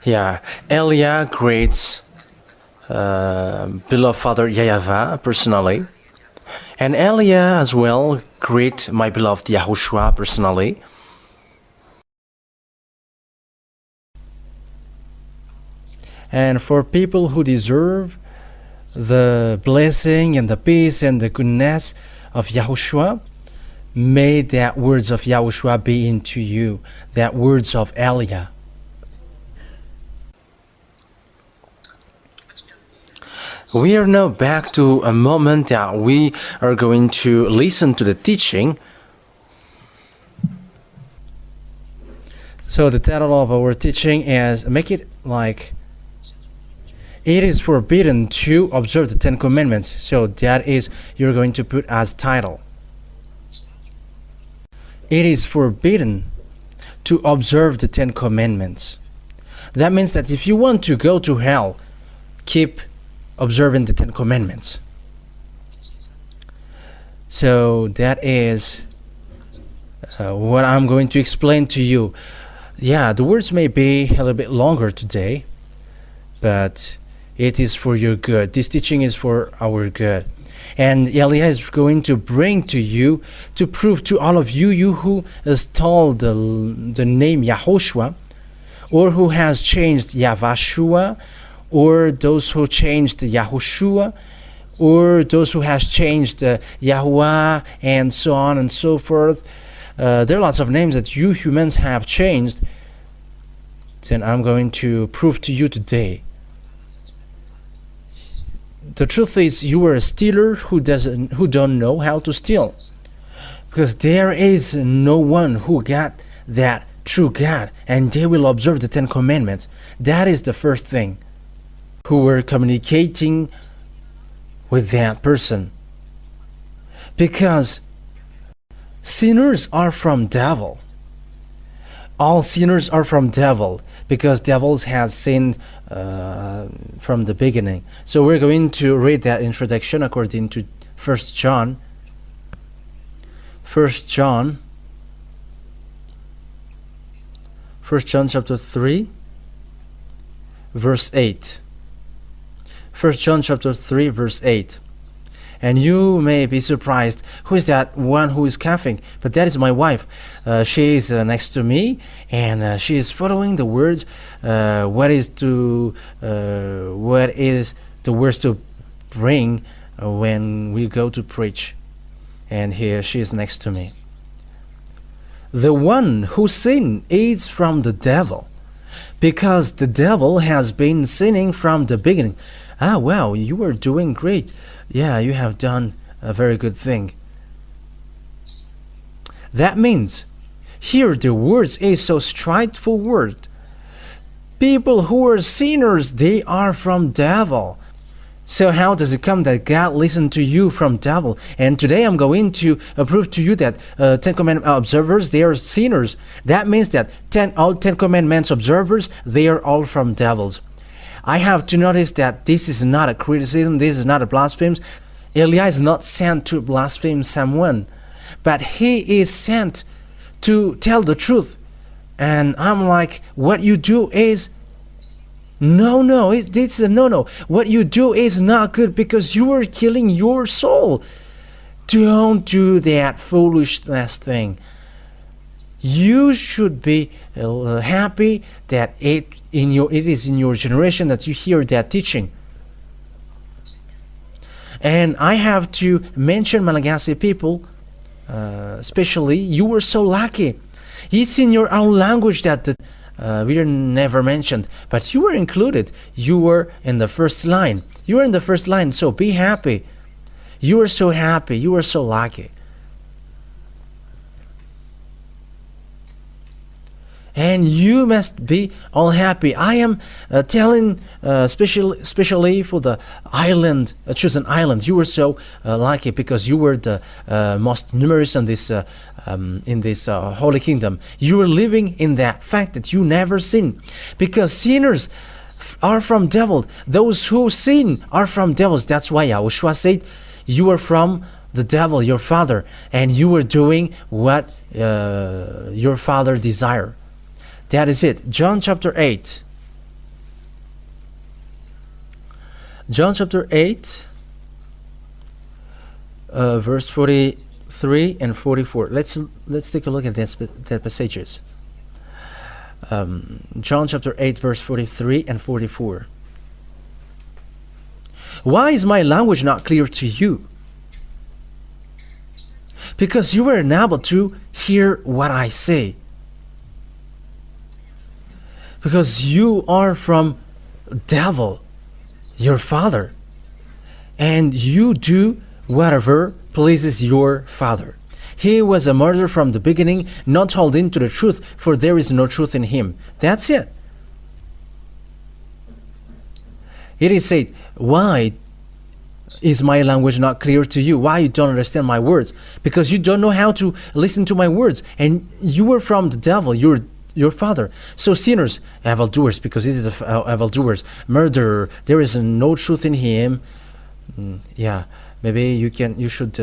Yeah, Elia greets beloved Father YAHVAH personally, and Elia as well greet my beloved YAHOSHUAH personally. And for people who deserve the blessing and the peace and the goodness of YAHOSHUAH, may that words of YAHOSHUAH be into you, that words of Elia. We are now back to a moment that we are going to listen to the teaching. So the title of our teaching is make it like it is forbidden to observe the 10 commandments. So that is you're going to put as title. It is forbidden to observe the 10 commandments. That means that if you want to go to hell, keep observing the 10 commandments. So that is what I'm going to explain to you. Yeah, the words may be a little bit longer today, but it is for your good. This teaching is for our good. And Elia is going to bring to you, to prove to all of you, you who has told the name YAHOSHUAH, or who has changed YAHVAH, or those who changed YAHOSHUAH, or those who has changed YAHWAH, and so on and so forth. There are lots of names that you humans have changed. Then I'm going to prove to you today. The truth is, you are a stealer who don't know how to steal, because there is no one who got that true God, and they will observe the 10 commandments. That is the first thing. Who were communicating with that person, because sinners are from devil. All sinners are from devil, because devils has sinned from the beginning. So we're going to read that introduction according to 1 John. 1 John chapter 3 verse 8. 1 John chapter 3 verse 8. And you may be surprised, who is that one who is coughing? But that is my wife. She is next to me, and she is following the words. What is the words to bring when we go to preach? And here she is next to me. The one who sinned is from the devil, because the devil has been sinning from the beginning. Ah, wow, you are doing great. Yeah, you have done a very good thing. That means, here the words is so straightforward. People who are sinners, they are from devil. So how does it come that God listened to you from devil? And today I'm going to prove to you that 10 Commandment observers, they are sinners. That means that all 10 Commandments observers, they are all from devils. I have to notice that this is not a criticism, this is not a blasphemy. Elia is not sent to blaspheme someone, but he is sent to tell the truth. And I'm like, what you do is no, it's a no. What you do is not good, because you are killing your soul. Don't do that foolishness thing. You should be happy that it is in your generation that you hear that teaching. And I have to mention Malagasy people, especially, you were so lucky. It's in your own language that we are never mentioned, but you were included. You were in the first line. You were in the first line, so be happy. You are so happy. You are so lucky. And you must be all happy. I am telling, especially for the island, chosen island. You were so lucky, because you were the most numerous in this holy kingdom. You were living in that fact that you never sin, because sinners are from devil. Those who sin are from devils. That's why YAHOSHUAH said, "You are from the devil, your father, and you were doing what your father desired." That is it. John chapter 8. John chapter 8, verse 43 and 44. Let's take a look at that passages. John chapter 8, verse 43 and 44. Why is my language not clear to you? Because you were unable to hear what I say. Because you are from devil, your father, and you do whatever pleases your father. He was a murderer from the beginning, not holding to the truth, for there is no truth in him. That's it. It is said, why is my language not clear to you? Why you don't understand my words? Because you don't know how to listen to my words, and you were from the devil, your father. So sinners, evildoers, because it is evildoers, murderer, there is no truth in him. Yeah, maybe you should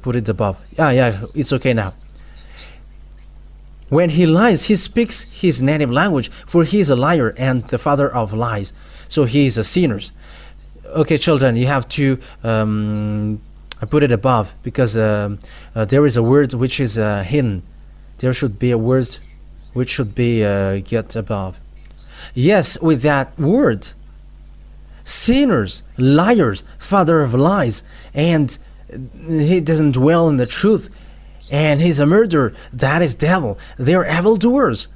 put it above. Yeah, it's okay now. When he lies, he speaks his native language, for he is a liar and the father of lies. So he is a sinner. Okay, children, you have to put it above, because there is a word which is hidden. There should be a word which should be get above. Yes, with that word, sinners, liars, father of lies, and he doesn't dwell in the truth, and he's a murderer. That is devil. They are evildoers,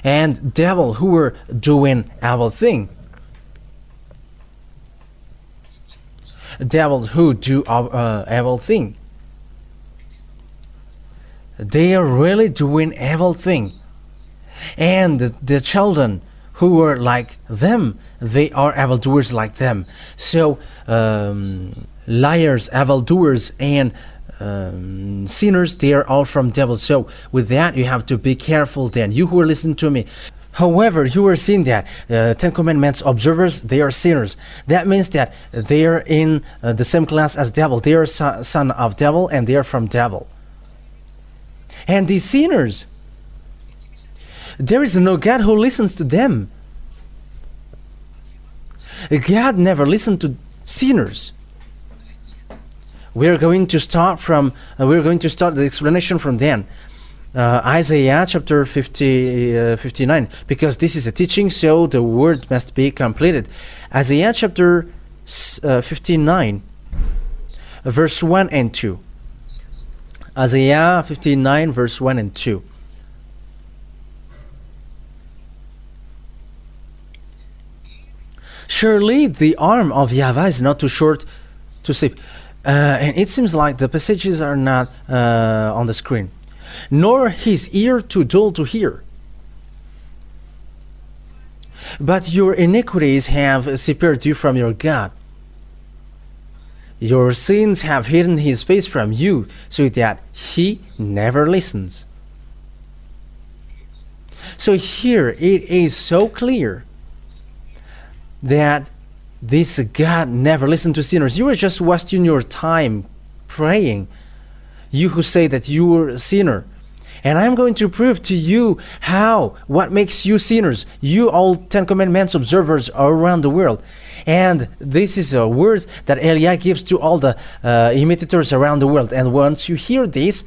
and devil who were doing evil thing. Devils who do evil thing. They are really doing evil thing. And the children who are like them, they are evildoers like them. So liars, evildoers, and sinners, they are all from devil. So with that, you have to be careful then, you who are listening to me. However, you are seeing that Ten Commandments observers, they are sinners. That means that they are in the same class as devil. They are son of devil, and they are from devil. And these sinners, there is no God who listens to them. God never listened to sinners. We are going to start the explanation from then. Isaiah chapter 59, because this is a teaching, so the word must be completed. Isaiah chapter 59, verse 1 and 2. Isaiah 59, verse 1 and 2. Surely the arm of YAHVAH is not too short to save. And it seems like the passages are not on the screen. Nor his ear too dull to hear. But your iniquities have separated you from your God. Your sins have hidden his face from you, so that he never listens. So here it is so clear that this God never listened to sinners. You are just wasting your time praying. You who say that you are a sinner. And I'm going to prove to you what makes you sinners. You all Ten Commandments observers around the world. And this is a word that Eliah gives to all the imitators around the world. And once you hear this,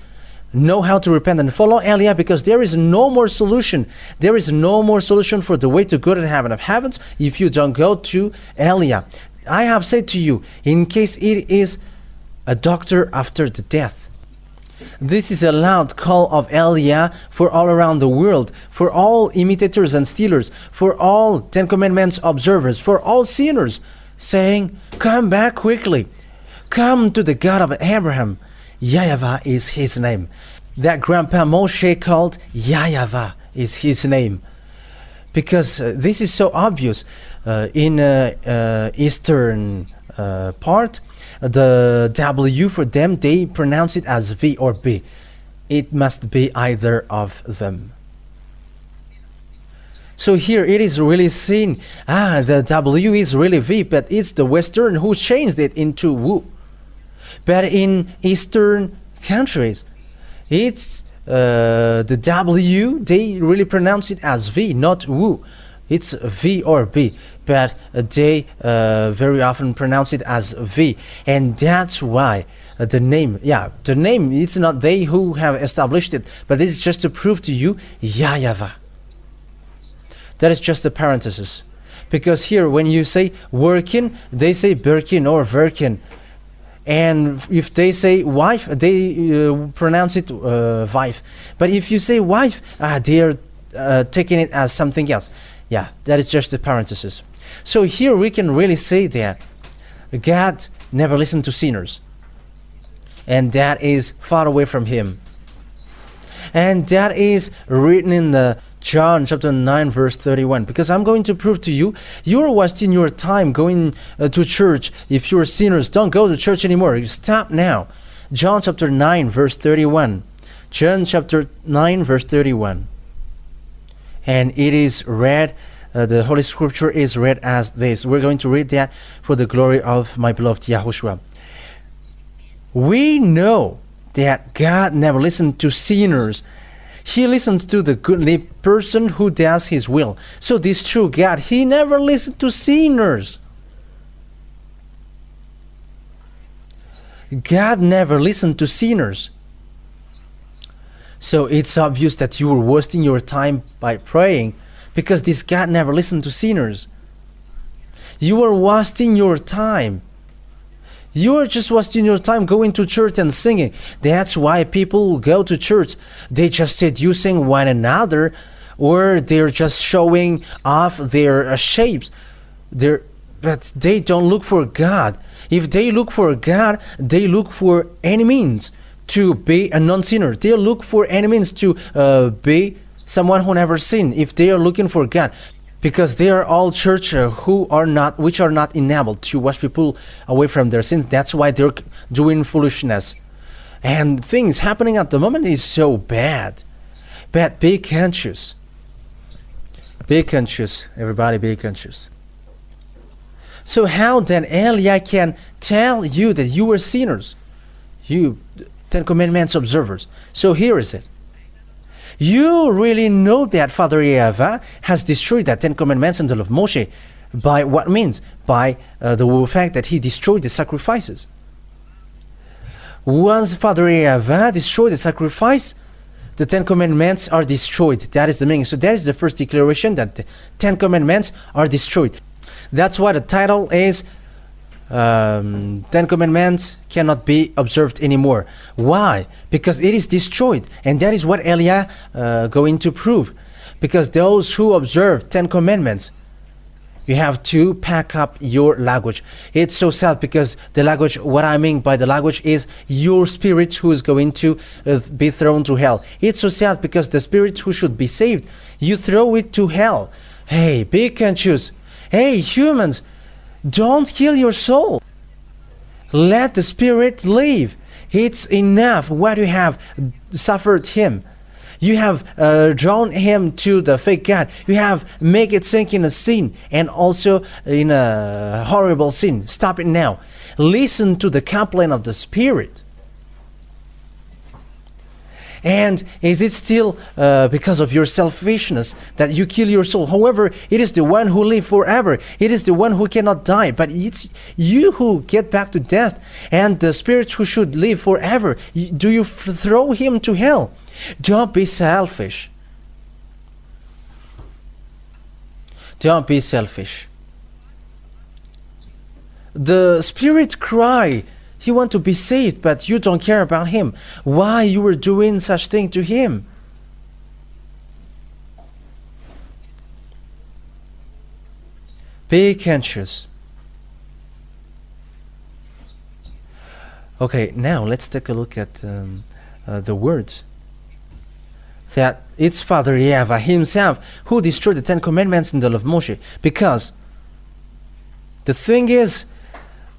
know how to repent and follow Eliah, because there is no more solution. There is no more solution for the way to go to the heaven of heavens if you don't go to Eliah. I have said to you, in case it is a doctor after the death. This is a loud call of Eliah for all around the world, for all imitators and stealers, for all Ten Commandments observers, for all sinners, saying, come back quickly. Come to the God of Abraham. YAHVAH is his name. That Grandpa Moshe called YAHVAH is his name. Because this is so obvious. In Eastern part, the W for them, they pronounce it as V or B. It must be either of them. So here it is really seen, the W is really V, but it's the Western who changed it into W. But in Eastern countries, it's the W, they really pronounce it as V, not W. It's V or B. but they very often pronounce it as V, and that's why the name, it's not they who have established it, but it's just to prove to you YAHVAH. That is just a parenthesis, because here when you say working, they say Birkin or Verkin, and if they say wife, they pronounce it wife. But if you say wife, they are taking it as something else. Yeah, that is just a parenthesis. So here we can really say that God never listened to sinners, and that is far away from him. And that is written in the John chapter 9 verse 31, because I'm going to prove to you, you're wasting your time going to church. If you're sinners, don't go to church anymore. You stop now. John chapter 9 verse 31. John chapter 9 verse 31. And it is read, the Holy Scripture is read as this. We're going to read that for the glory of my beloved YAHOSHUAH. We know that God never listened to sinners. He listens to the godly person who does his will. So this true God, he never listened to sinners. God never listened to sinners. So it's obvious that you were wasting your time by praying, because this God never listened to sinners. You are wasting your time. You are just wasting your time going to church and singing. That's why people go to church. They just seducing one another, or they're just showing off their shapes. But they don't look for God. If they look for God, they look for any means to be a non-sinner. They look for any means to be someone who never sinned, if they are looking for God. Because they are all church which are not enabled to wash people away from their sins. That's why they're doing foolishness. And things happening at the moment is so bad. But be conscious. Be conscious. Everybody be conscious. So how then Eliah can tell you that you are sinners? You Ten Commandments observers. So here is it. You really know that Father YAHVAH has destroyed that 10 Commandments in the law of Moshe. By what means? By the fact that he destroyed the sacrifices. Once Father YAHVAH destroyed the sacrifice, the 10 Commandments are destroyed. That is the meaning. So that is the first declaration, that the 10 Commandments are destroyed. That's why the title is 10 Commandments cannot be observed anymore. Why? Because it is destroyed, and that is what Eliah going to prove. Because those who observe 10 Commandments, you have to pack up your luggage. It's so sad, because the luggage, what I mean by the luggage is your spirit who is going to be thrown to hell. It's so sad, because the spirit who should be saved, you throw it to hell. Hey, be conscious. Hey, humans, don't kill your soul. Let the spirit live. It's enough what you have suffered him. You have drawn him to the fake God. You have make it sink in a sin, and also in a horrible sin. Stop it now. Listen to the complaint of the spirit. And is it still because of your selfishness that you kill your soul? However, it is the one who lives forever. It is the one who cannot die. But it's you who get back to death. And the spirit who should live forever, do you throw him to hell? Don't be selfish. Don't be selfish. The spirit cry. He wants to be saved, but you don't care about him. Why you were doing such thing to him? Be conscious. Okay, now let's take a look at the words. That it's Father YAHVAH himself who destroyed the 10 Commandments in the law of Moshe. Because the thing is,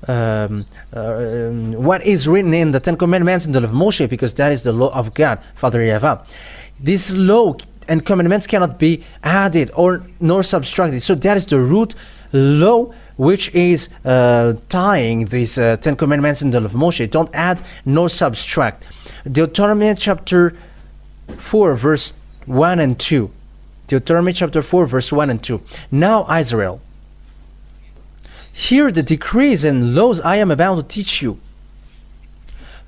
what is written in the 10 Commandments in the law of Moshe, because that is the law of God, Father YAHVAH. This law and commandments cannot be added or nor subtracted. So that is the root law which is tying these 10 Commandments in the law of Moshe. Don't add nor subtract. Deuteronomy chapter 4 verse 1 and 2. Deuteronomy chapter 4 verse 1 and 2. Now Israel, Hear the decrees and laws I am about to teach you.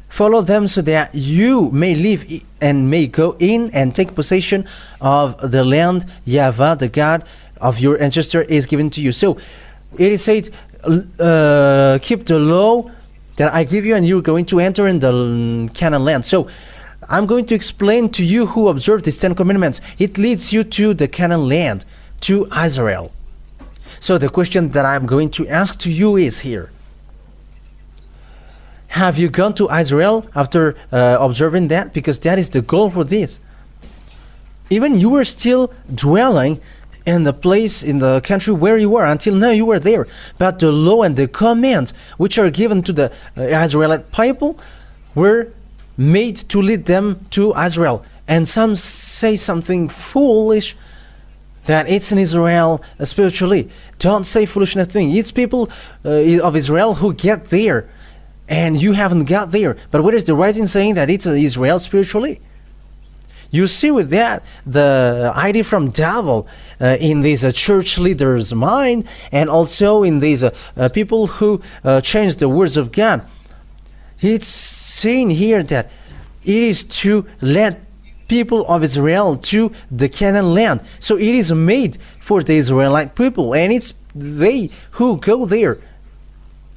Follow them so that you may live and may go in and take possession of the land YAHVAH, the God of your ancestor, is given to you. So it is said, keep the law that I give you, and you're going to enter in the Canaan land. So I'm going to explain to you who observe these 10 commandments. It leads you to the Canaan land, to Israel. So the question that I'm going to ask to you is here. Have you gone to Israel after observing that? Because that is the goal for this. Even you were still dwelling in the place, in the country where you were. Until now you were there. But the law and the commands which are given to the Israelite people were made to lead them to Israel. And some say something foolish, that it's in Israel spiritually. Don't say foolishness thing. It's people of Israel who get there, and you haven't got there. But what is the writing saying that it's Israel spiritually? You see with that the idea from devil in these church leaders' mind, and also in these people who change the words of God. It's saying here that it is to let people of Israel to the Canaan land. So it is made for the Israelite people, and it's they who go there,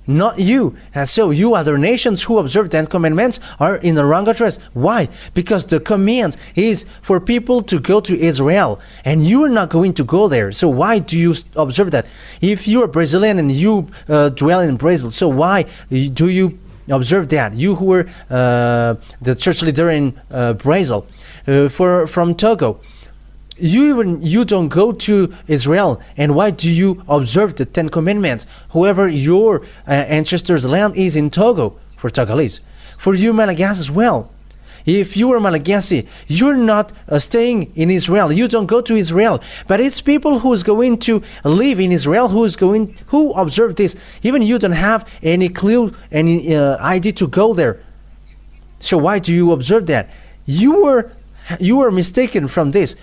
not you. And so you other nations who observe 10 commandments are in the wrong address. Why? Because the command is for people to go to Israel, and you are not going to go there. So why do you observe that? If you are Brazilian and you dwell in Brazil, so why do you observe that? You who were the church leader in Brazil, from Togo, you don't go to Israel, and why do you observe the 10 commandments? Whoever your ancestors' land is in Togo, for Togolese. For you Malagasy as well. If you are Malagasy, you're not staying in Israel. You don't go to Israel. But it's people who's going to live in Israel who observe this. Even you don't have any clue, any idea to go there. So why do you observe that? You were mistaken from this.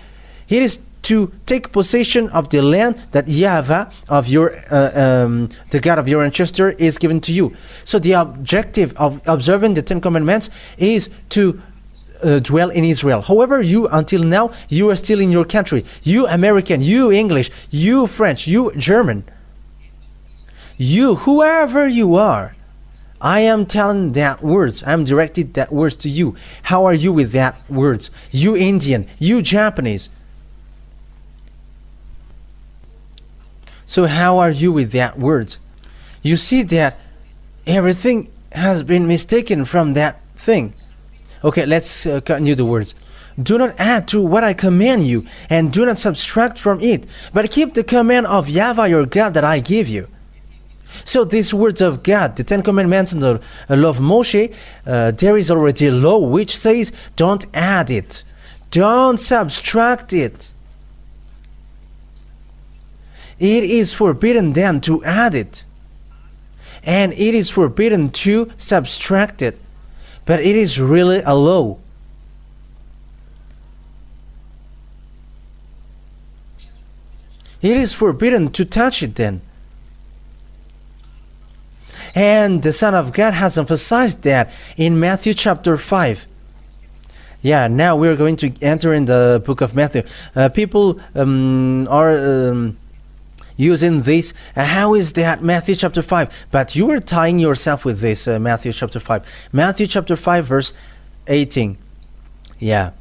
It is to take possession of the land that YAHVAH of your the God of your ancestor is given to you. So the objective of observing the 10 commandments is to dwell in Israel. However, you until now you are still in your country. You American, you English, you French, you German, you whoever you are. I am telling that words. I'm directed that words to you. How are you with that words? You Indian, you Japanese. So how are you with that words? You see that everything has been mistaken from that thing. Okay, let's continue the words. Do not add to what I command you, and do not subtract from it, but keep the command of YAHVAH your God that I give you. So these words of God, the 10 commandments and the law of Moshe, there is already a law which says don't add it, don't subtract it. It is forbidden then to add it, and it is forbidden to subtract it, but it is really a law. It is forbidden to touch it then. And the Son of God has emphasized that in Matthew chapter 5. Yeah, now we're going to enter in the book of Matthew. People are using this. How is that Matthew chapter 5? But you are tying yourself with this Matthew chapter 5. Matthew chapter 5 verse 18. Yeah.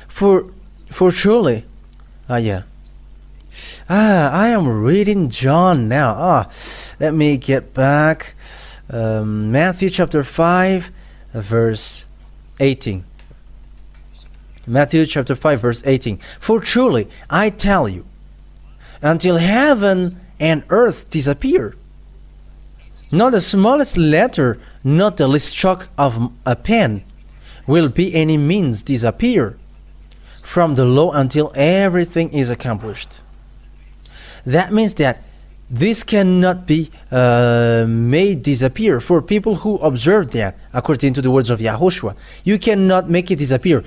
For truly. Yeah. I am reading John now. Let me get back. Matthew chapter 5 verse 18. Matthew chapter 5 verse 18. For truly I tell you, until heaven and earth disappear, not the smallest letter, not the least stroke of a pen will by any means disappear from the law until everything is accomplished. That means that this cannot be made disappear for people who observe that, according to the words of YAHOSHUAH. You cannot make it disappear.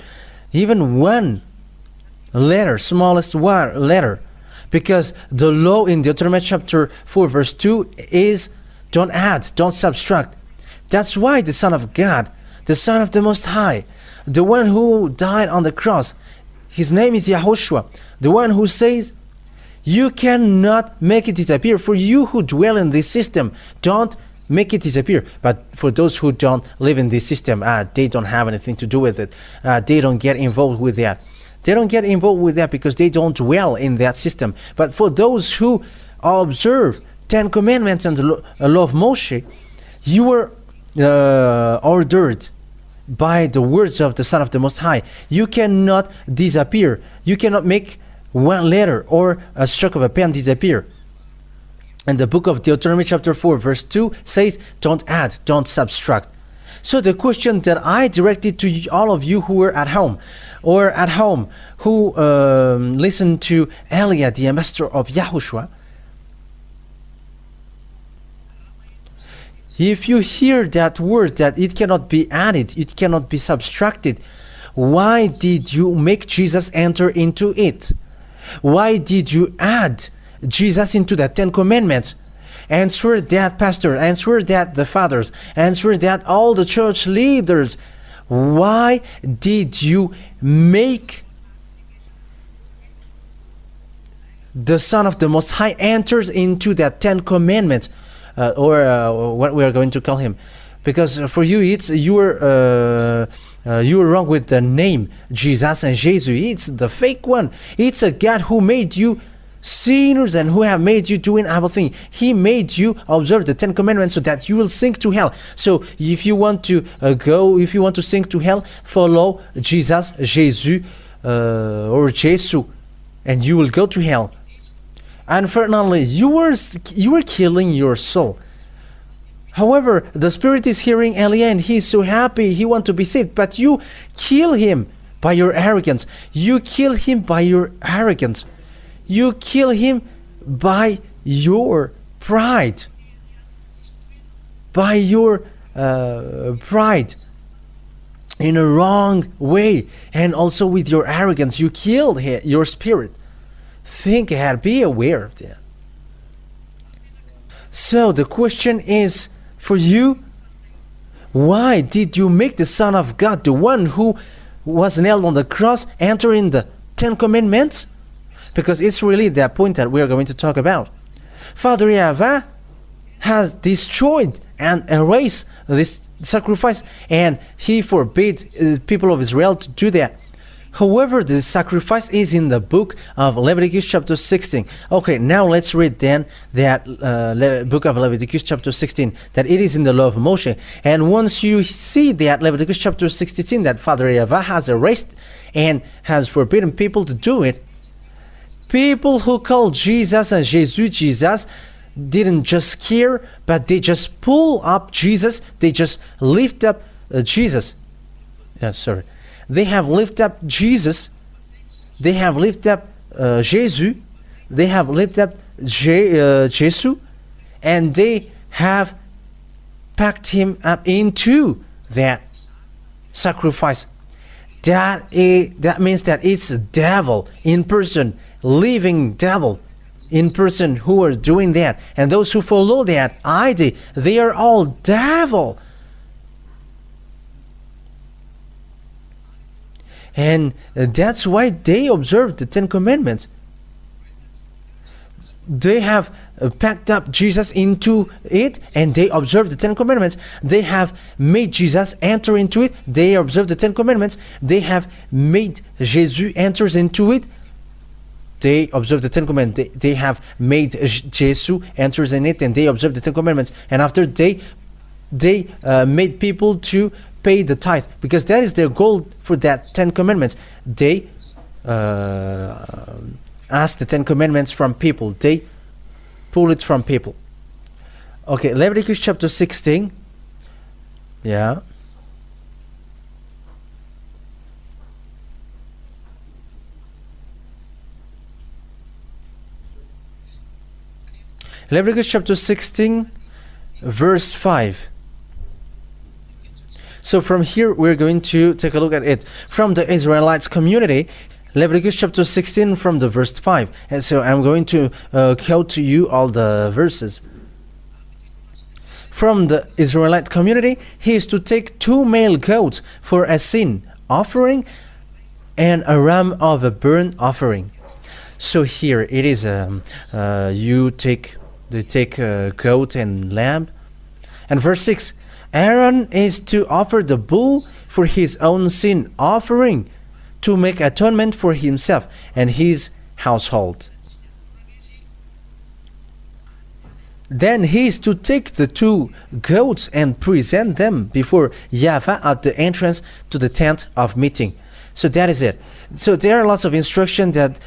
Even one letter, smallest one letter. Because the law in Deuteronomy chapter 4 verse 2 is don't add, don't subtract. That's why the Son of God, the Son of the Most High, the one who died on the cross, his name is YAHOSHUAH, the one who says, you cannot make it disappear. For you who dwell in this system, don't make it disappear. But for those who don't live in this system, they don't have anything to do with it. They don't get involved with that. They don't get involved with that because they don't dwell in that system. But for those who observe 10 commandments and the law of Moshe, you were ordered by the words of the Son of the Most High. You cannot disappear. You cannot make one letter or a stroke of a pen disappear. And the book of Deuteronomy chapter 4 verse 2 says, don't add, don't subtract. So the question that I directed to all of you who were at home, or at home who listened to Elia, the ambassador of YAHOSHUAH, if you hear that word that it cannot be added, it cannot be subtracted, why did you make Jesus enter into it? Why did you add Jesus into the 10 commandments? Answer that, pastor. Answer that, the fathers. Answer that, all the church leaders. Why did you make the Son of the Most High enters into that 10 commandments? Or what we are going to call him? Because for you, it's you were wrong with the name Jesus and Jesus. It's the fake one. It's a God who made you sinners and who have made you doing evil things. He made you observe the 10 commandments so that you will sink to hell. So if you want to if you want to sink to hell, follow Jesus, or Jesus, and you will go to hell. Unfortunately, you were killing your soul. However, the Spirit is hearing Elia and he is so happy, he wants to be saved. But you kill him by your arrogance. You kill him by your arrogance. You kill him by your pride. By your pride. In a wrong way. And also with your arrogance, you killed your spirit. Think ahead. Be aware of that. So the question is, for you, why did you make the Son of God, the one who was nailed on the cross, enter in the 10 commandments? Because it's really that point that we are going to talk about. Father YAHVAH has destroyed and erased this sacrifice, and he forbade people of Israel to do that. However, the sacrifice is in the book of Leviticus chapter 16. Okay, now let's read then that book of Leviticus chapter 16, that it is in the law of Moshe. And once you see that Leviticus chapter 16, that Father YAHVAH has erased and has forbidden people to do it, people who call Jesus and Jesus didn't just care, but they just pull up Jesus, they just lift up Jesus. They have lifted up Jesus, they have lifted up Jesus, they have lifted up Jesus, and they have packed him up into that sacrifice. That means that it's a devil in person, living devil in person who are doing that. And those who follow that idea, they are all devil. And that's why they observe the 10 commandments. They have packed up Jesus into it, and they observe the 10 commandments. They have made Jesus enter into it. They observe the 10 commandments. They have made Jesus enters into it. They observe the 10 commandments. They have made Jesus enters in it, and they observe the 10 commandments. And after they made people to pay the tithe, because that is their goal for that 10 commandments. They ask the 10 commandments from people. They pull it from people. Okay, Leviticus chapter 16. Yeah. Leviticus chapter 16, verse 5. So from here we're going to take a look at it. From the Israelites community, Leviticus chapter 16 from the verse 5. And so I'm going to quote to you all the verses. From the Israelite community, he is to take 2 male goats for a sin offering and a ram of a burnt offering. So here it is, they take a goat and lamb. And verse 6, Aaron is to offer the bull for his own sin offering to make atonement for himself and his household. Then he is to take the 2 goats and present them before YAHVAH at the entrance to the tent of meeting. So that is it. So there are lots of instruction that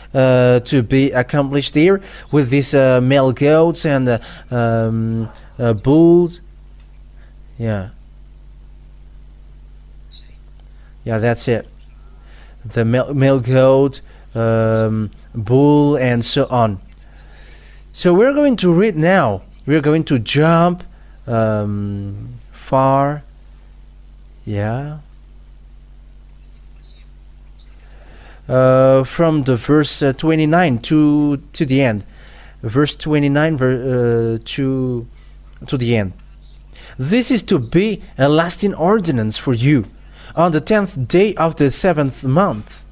to be accomplished here with these male goats and bulls. Yeah, that's it. The male goat, bull, and so on. So we're going to read now. We're going to jump far. Yeah. From the verse 29 to the end. Verse 29 to the end. This is to be a lasting ordinance for you on the 10th day of the 7th month.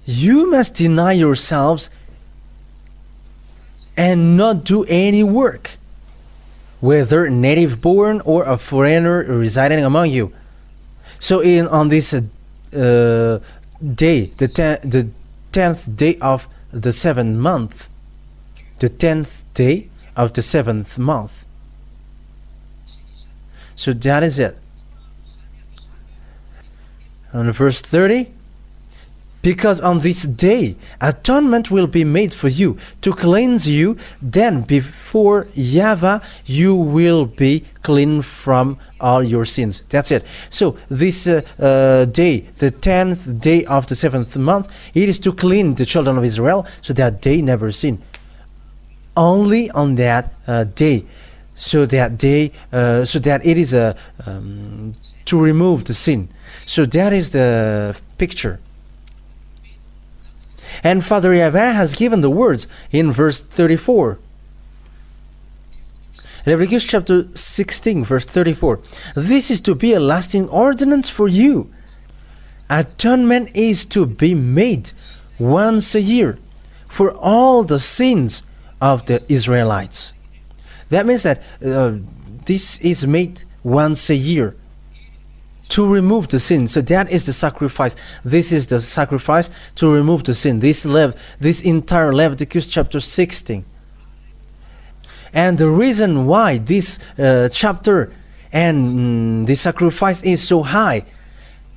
You must deny yourselves and not do any work, whether native born or a foreigner residing among you. So on this day, the 10th day of the 7th month, the 10th day of the 7th month. So that is it. On verse 30, because on this day atonement will be made for you to cleanse you, then before YAHVAH you will be clean from all your sins. That's it. So this day, the 10th day of the 7th month, it is to clean the children of Israel so that they never sin. Only on that day. So that it is to remove the sin. So that is the picture. And Father YAHVAH has given the words in verse 34. Leviticus chapter 16 verse 34. This is to be a lasting ordinance for you. Atonement is to be made once a year for all the sins of the Israelites. That means that this is made once a year to remove the sin. So that is the sacrifice. This is the sacrifice to remove the sin. This entire Leviticus chapter 16. And the reason why this chapter and the sacrifice is so high,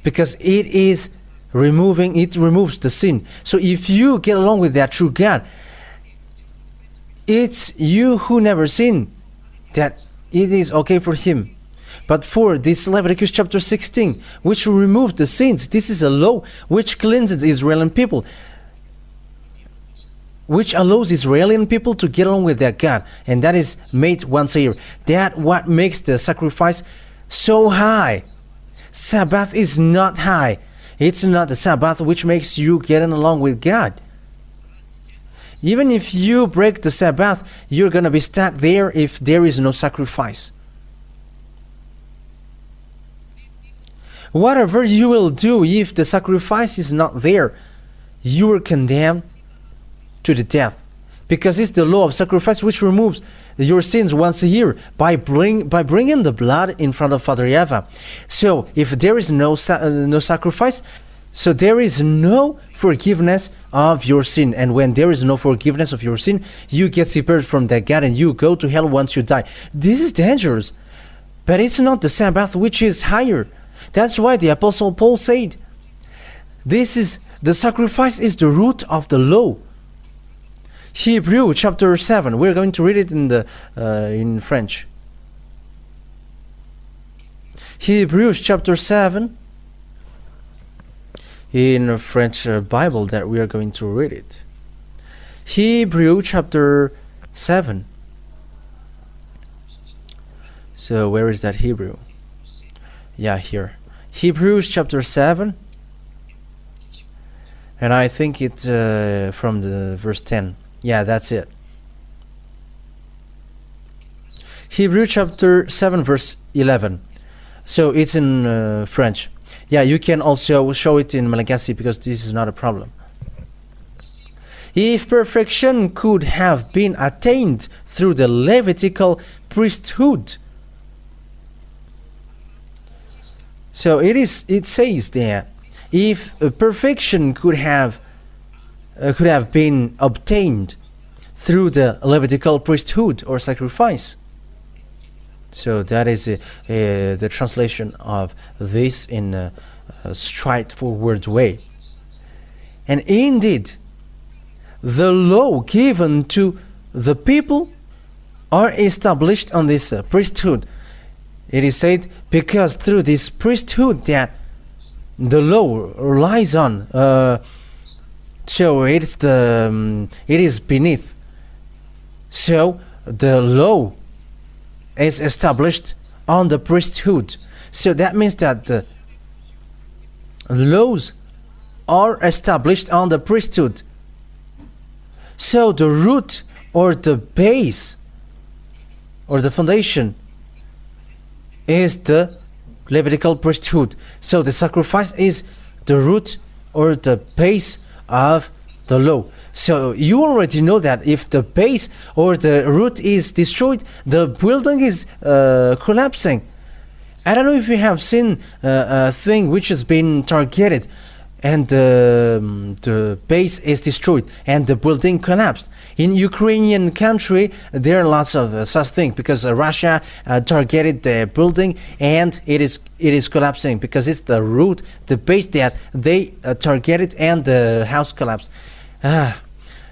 because it removes the sin. So if you get along with that true God, it's you who never sin, that it is okay for him. But for this Leviticus chapter 16, which will remove the sins, this is a law which cleanses the Israeli people, which allows Israeli people to get along with their God, and that is made once a year. That what makes the sacrifice so high. Sabbath is not high. It's not the Sabbath which makes you getting along with God. Even if you break the Sabbath, you're going to be stuck there if there is no sacrifice. Whatever you will do if the sacrifice is not there, you are condemned to the death. Because it's the law of sacrifice which removes your sins once a year by bringing the blood in front of Father YAHVAH. So if there is no sacrifice, so there is no forgiveness of your sin. And when there is no forgiveness of your sin, you get separated from that God and you go to hell once you die. This is dangerous. But it's not the Sabbath which is higher. That's why the Apostle Paul said, the sacrifice is the root of the law. Hebrew chapter 7. We're going to read it in French. Hebrews chapter 7. In a French Bible that we are going to read it. Hebrew chapter 7. So where is that Hebrew? Yeah, here. Hebrews chapter 7. And I think it's from the verse 10. Yeah, that's it. Hebrew chapter 7 verse 11. So it's in French. Yeah, you can also show it in Malagasy because this is not a problem. If perfection could have been attained through the Levitical priesthood. So it says that if perfection could have been obtained through the Levitical priesthood or sacrifice. So that is the translation of this in a straightforward way. And indeed, the law given to the people are established on this priesthood. It is said because through this priesthood that the law relies on. So it is beneath. So the law is established on the priesthood. So that means that the laws are established on the priesthood. So the root or the base or the foundation is the Levitical priesthood. So the sacrifice is the root or the base of the law. So you already know that if the base or the root is destroyed, the building is collapsing. I don't know if you have seen a thing which has been targeted and the base is destroyed and the building collapsed. In Ukrainian country, there are lots of such things because Russia targeted the building and it is collapsing because it's the root, the base that they targeted and the house collapsed.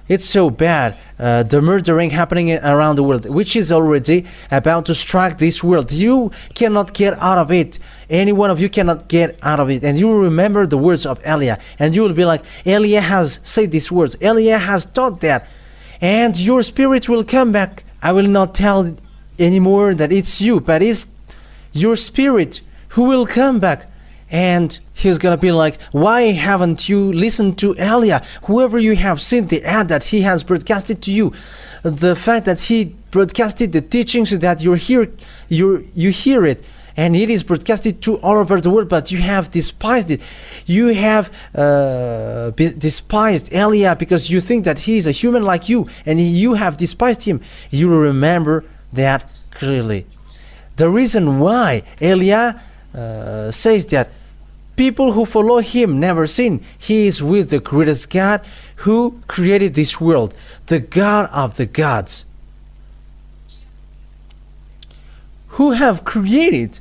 It's so bad, the murdering happening around the world, which is already about to strike this world. You cannot get out of it. Any one of you cannot get out of it. And you will remember the words of Eliah. And you will be like, Eliah has said these words. Eliah has taught that. And your spirit will come back. I will not tell anymore that it's you, but it's your spirit who will come back. And he's gonna be like, why haven't you listened to Eliah? Whoever you have seen the ad that he has broadcasted to you, the fact that he broadcasted the teachings so that you hear it, and it is broadcasted to all over the world, but you have despised it. You have despised Eliah because you think that he is a human like you, and you have despised him. You will remember that clearly. The reason why Eliah says that people who follow him never sin. He is with the greatest God who created this world, the God of the gods, who have created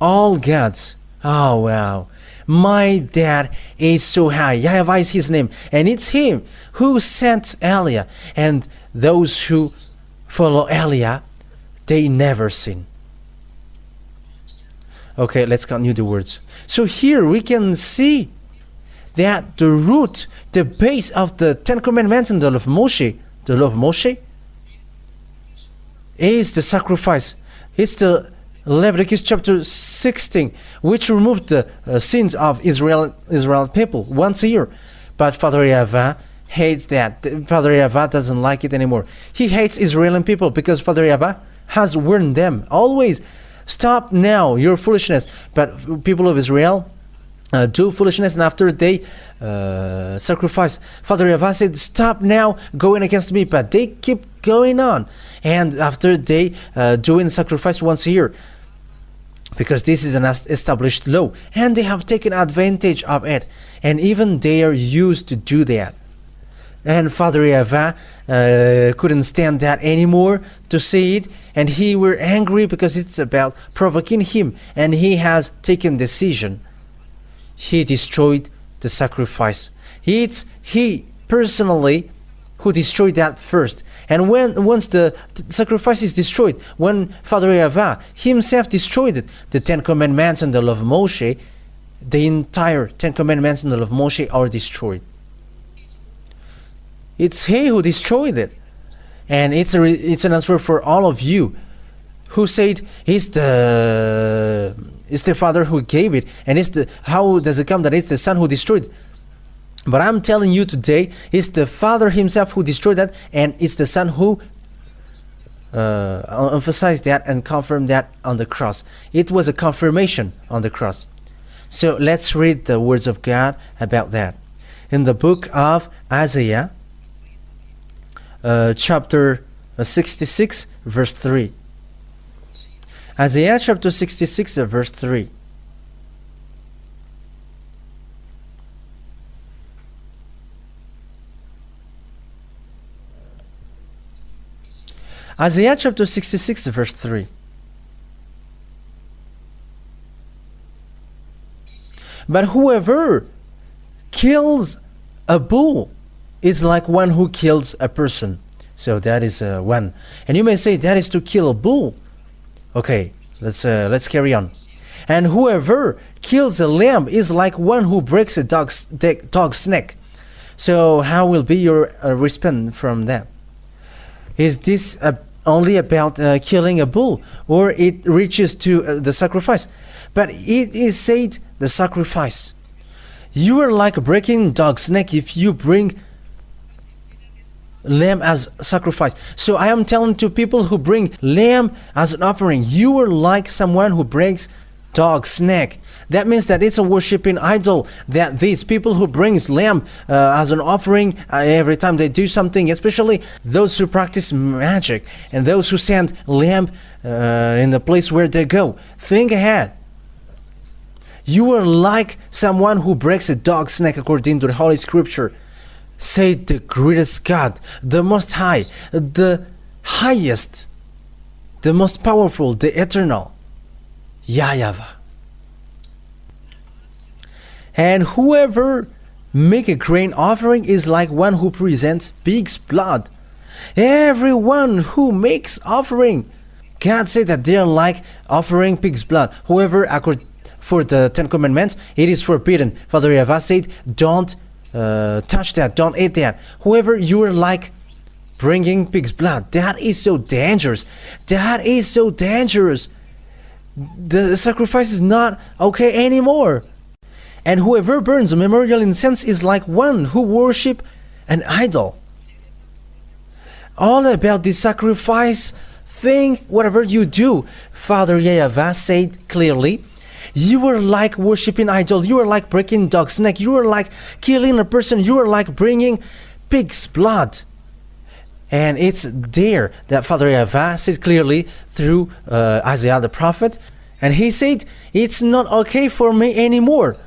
all gods. Oh wow, my dad is so high. YAHVAH is his name, and it's him who sent Eliah, and those who follow Eliah, they never sin. Okay, let's continue the words. So here we can see that the root, the base of the Ten Commandments and the law of Moshe, is the sacrifice. It's the Leviticus chapter 16, which removed the sins of Israel people once a year. But Father YAHVAH hates that. Father YAHVAH doesn't like it anymore. He hates Israeli people because Father YAHVAH has warned them always. Stop now your foolishness. But people of Israel do foolishness, and after they sacrifice, Father YAHVAH said, stop now going against me. But they keep going on, and after they doing sacrifice once a year, because this is an established law, and they have taken advantage of it, and even they are used to do that. And Father YAHVAH couldn't stand that anymore to see it, and he were angry because it's about provoking him, and he has taken decision. He destroyed the sacrifice. It's he personally who destroyed that first. And once the sacrifice is destroyed, when Father YAHVAH himself destroyed it, the Ten Commandments and the law of Moshe, the entire Ten Commandments and the law of Moshe are destroyed. It's he who destroyed it. And it's an answer for all of you who said it's the Father who gave it, and how does it come that it's the Son who destroyed? But I'm telling you today, it's the Father himself who destroyed that, and it's the Son who emphasized that and confirmed that on the cross. It was a confirmation on the cross. So let's read the words of God about that. In the book of Isaiah, chapter 66, verse 3. Isaiah chapter 66, verse 3. Isaiah chapter 66, verse 3. But whoever kills a bull is like one who kills a person. So that is one. And you may say that is to kill a bull. Okay, let's carry on. And whoever kills a lamb is like one who breaks a dog's neck. So how will be your response from that? Is this only about killing a bull, or it reaches to the sacrifice? But it is said the sacrifice. You are like breaking dog's neck if you bring lamb as sacrifice. So I am telling to people who bring lamb as an offering, you are like someone who breaks dog's neck. That means that it's a worshiping idol, that these people who brings lamb as an offering every time they do something, especially those who practice magic and those who send lamb in the place where they go. Think ahead. You are like someone who breaks a dog's neck according to the Holy Scripture. Say the greatest God, the Most High, the highest, the most powerful, the eternal, YAHVAH. And whoever make a grain offering is like one who presents pig's blood. Everyone who makes offering, God said that they are like offering pig's blood. Whoever, for the Ten Commandments, it is forbidden. Father YAHVAH said, don't touch that, don't eat that. Whoever, you are like bringing pig's blood. That is so dangerous. That is so dangerous. The sacrifice is not okay anymore. And whoever burns a memorial incense is like one who worship an idol. All about the sacrifice thing, whatever you do, Father YAHVAH said clearly, you are like worshiping idol, you are like breaking dog's neck, you are like killing a person, you are like bringing pig's blood. And it's there that Father YAHVAH said clearly through Isaiah the prophet. And he said, it's not okay for me anymore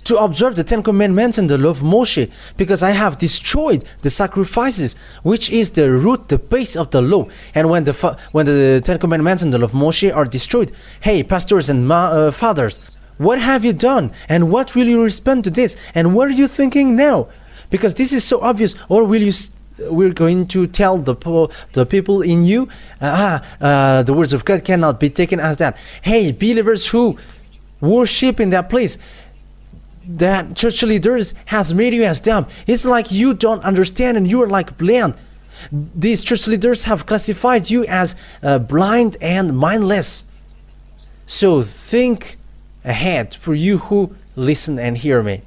to observe the Ten Commandments and the law of Moshe, because I have destroyed the sacrifices, which is the root, the base of the law. And when the Ten Commandments and the law of Moshe are destroyed, hey, pastors and fathers, what have you done? And what will you respond to this? And what are you thinking now? Because this is so obvious. Or will you? We're going to tell the people in you, the words of God cannot be taken as that. Hey, believers who worship in that place, that church leaders has made you as dumb. It's like you don't understand and you are like blind. These church leaders have classified you as blind and mindless. So think ahead for you who listen and hear me.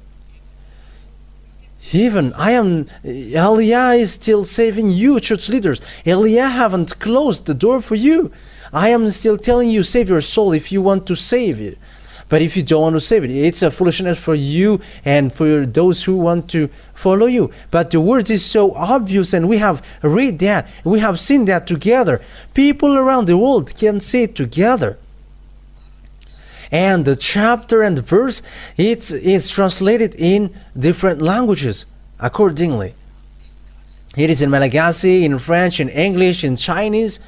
Even Eliah is still saving you, church leaders. Eliah haven't closed the door for you. I am still telling you, save your soul if you want to save it. But if you don't want to save it, it's a foolishness for you and for those who want to follow you. But the word is so obvious, and we have read that, we have seen that together. People around the world can see it together. And the chapter and verse, it's translated in different languages accordingly. It is in Malagasy, in French, in English, in Chinese,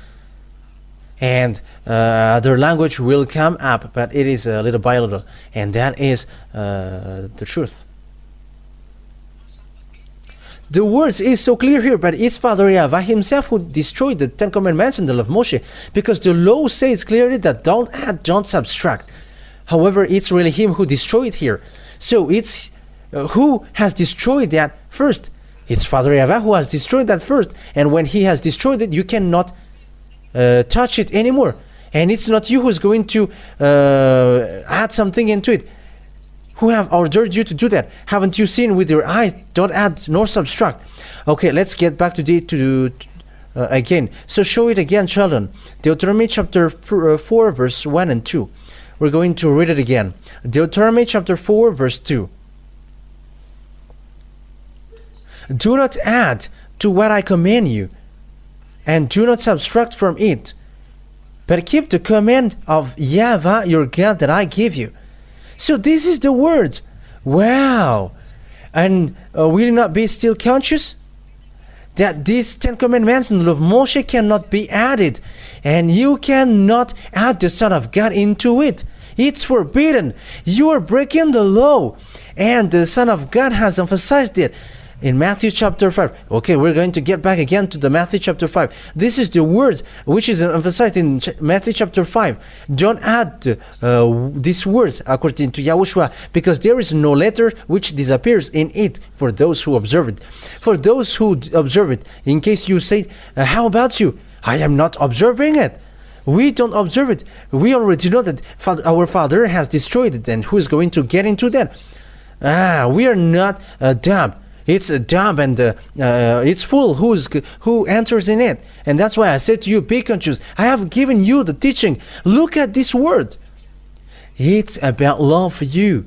and other language will come up, but it is a little by little, and that is the truth. The words is so clear here, but it's Father YAHVAH himself who destroyed the Ten Commandments and the law of Moshe, because the law says clearly that don't add, don't subtract. However, it's really him who destroyed here. So it's who has destroyed that first? It's Father YAHVAH who has destroyed that first, and when he has destroyed it, you cannot touch it anymore. And it's not you who's going to add something into it. Who have ordered you to do that? Haven't you seen with your eyes? Don't add nor subtract. Okay, let's get back to again. So show it again, children. Deuteronomy chapter 4, verse 1 and 2. We're going to read it again. Deuteronomy chapter 4, verse 2. Do not add to what I command you, and do not subtract from it, but keep the command of YAHVAH your God that I give you. So this is the word. Wow. And will you not be still conscious that these 10 commandments in the law of Moshe cannot be added, and you cannot add the Son of God into it? It's forbidden. You are breaking the law, and the Son of God has emphasized it in Matthew chapter 5. Okay, we're going to get back again to the Matthew chapter 5. This is the word which is emphasized in Matthew chapter 5. Don't add these words according to YAHOSHUAH, because there is no letter which disappears in it for those who observe it. For those who observe it, in case you say, how about you? I am not observing it. We don't observe it. We already know that our Father has destroyed it, and who is going to get into that? We are not dumb. It's dumb, and it's full who enters in it. And that's why I said to you, be conscious. I have given you the teaching. Look at this word. It's about love for you.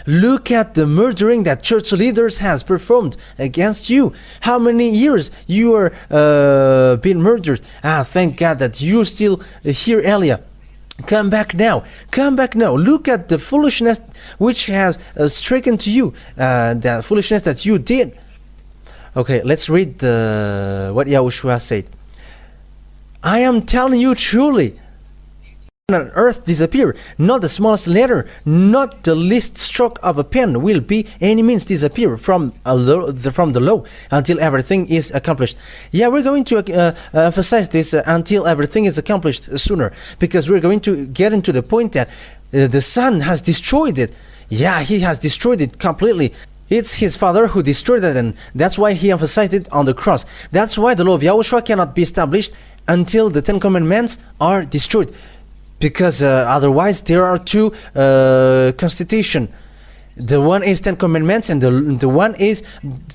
Look at the murdering that church leaders has performed against you. How many years you are being murdered? Thank God that you still here, Elia. Come back now. Come back now. Look at the foolishness which has stricken to you, the foolishness that you did. Okay, let's read what YAHOSHUAH said. I am telling you truly, on earth disappear, not the smallest letter, not the least stroke of a pen will by any means disappear from the law until everything is accomplished. Yeah, we're going to emphasize this until everything is accomplished sooner, because we're going to get into the point that the Son has destroyed it. Yeah, he has destroyed it completely. It's his Father who destroyed it, and that's why he emphasized it on the cross. That's why the law of YAHOSHUAH cannot be established until the 10 commandments are destroyed. Because otherwise there are two constitution. The one is 10 commandments, and the one is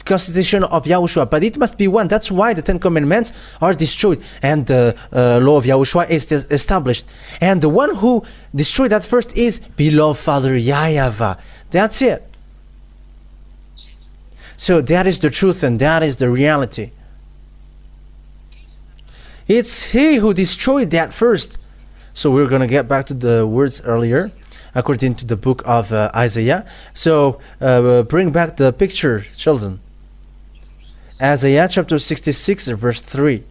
constitution of YAHOSHUAH. But it must be one. That's why the 10 commandments are destroyed, and the law of YAHOSHUAH is established. And the one who destroyed that first is beloved Father YAHVAH. That's it. So that is the truth, and that is the reality. It's he who destroyed that first. So we're going to get back to the words earlier, according to the book of Isaiah. So bring back the picture, children. Isaiah chapter 66, verse 3.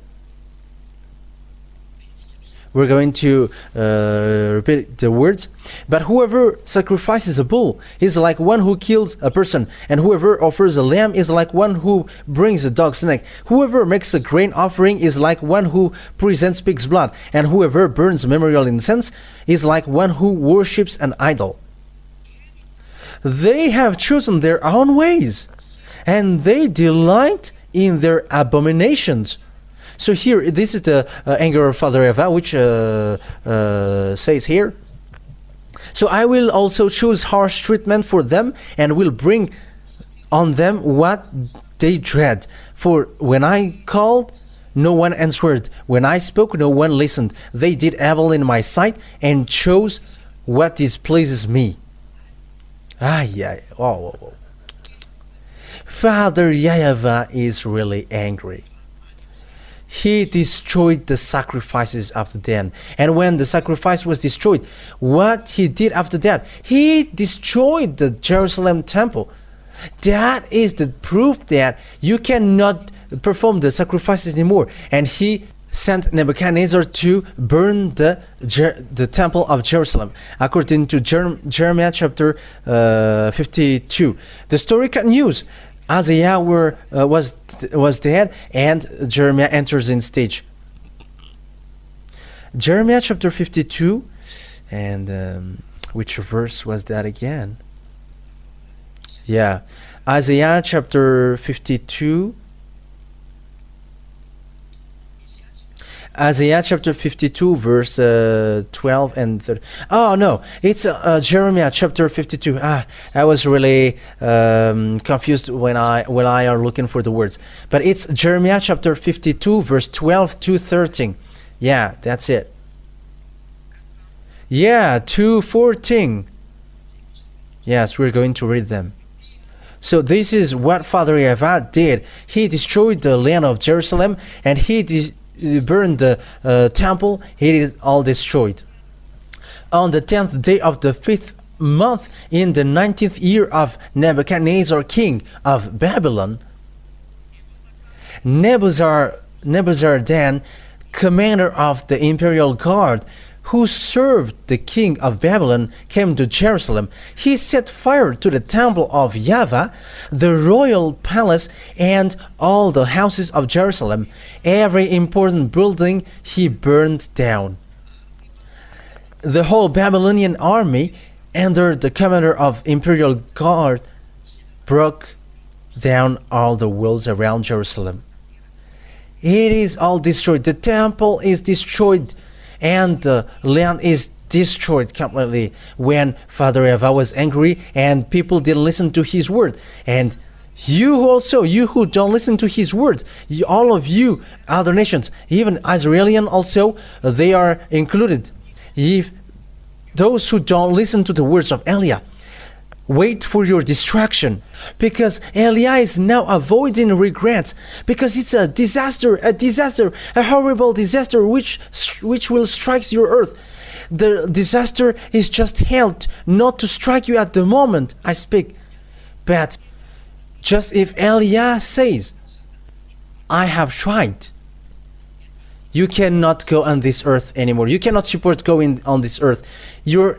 We're going to repeat the words. But whoever sacrifices a bull is like one who kills a person, and whoever offers a lamb is like one who brings a dog's neck. Whoever makes a grain offering is like one who presents pig's blood, and whoever burns memorial incense is like one who worships an idol. They have chosen their own ways, and they delight in their abominations. So here, this is the anger of Father YAHVAH, which says here, so I will also choose harsh treatment for them, and will bring on them what they dread. For when I called, no one answered. When I spoke, no one listened. They did evil in my sight, and chose what displeases me. Father YAHVAH is really angry. He destroyed the sacrifices after that. And when the sacrifice was destroyed, what he did after that? He destroyed the Jerusalem temple. That is the proof that you cannot perform the sacrifices anymore. And he sent Nebuchadnezzar to burn the temple of Jerusalem, according to Jeremiah chapter 52. The story continues. Isaiah was dead, and Jeremiah enters in stage. Jeremiah chapter 52, and which verse was that again? Yeah, Isaiah chapter 52. Isaiah chapter 52 verse 12 and 13. Oh no, it's Jeremiah chapter 52. I was really confused when I are looking for the words, but it's Jeremiah chapter 52 verse 12 to 13. Yeah, that's it. Yeah, 2:14. Yes, we're going to read them. So this is what Father YAHVAH did. He destroyed the land of Jerusalem, and he burned the temple. It is all destroyed. On the 10th day of the 5th month, in the 19th year of Nebuchadnezzar, king of Babylon, Nebuzaradan, commander of the imperial guard, who served the king of Babylon, came to Jerusalem. He set fire to the temple of YAHVAH, the royal palace, and all the houses of Jerusalem. Every important building he burned down. The whole Babylonian army, under the commander of imperial guard, broke down all the walls around Jerusalem. It is all destroyed. The temple is destroyed, and the land is destroyed completely. When Father YAHVAH was angry and people didn't listen to his word, and you also, you who don't listen to his words, all of you other nations, even Israelian also, they are included. If those who don't listen to the words of Eliah, wait for your destruction, because Eliah is now avoiding regrets, because it's a disaster, a horrible disaster which will strike your earth. The disaster is just held not to strike you at the moment I speak, but just if Eliah says, I have tried, you cannot go on this earth anymore. You cannot support going on this earth. Your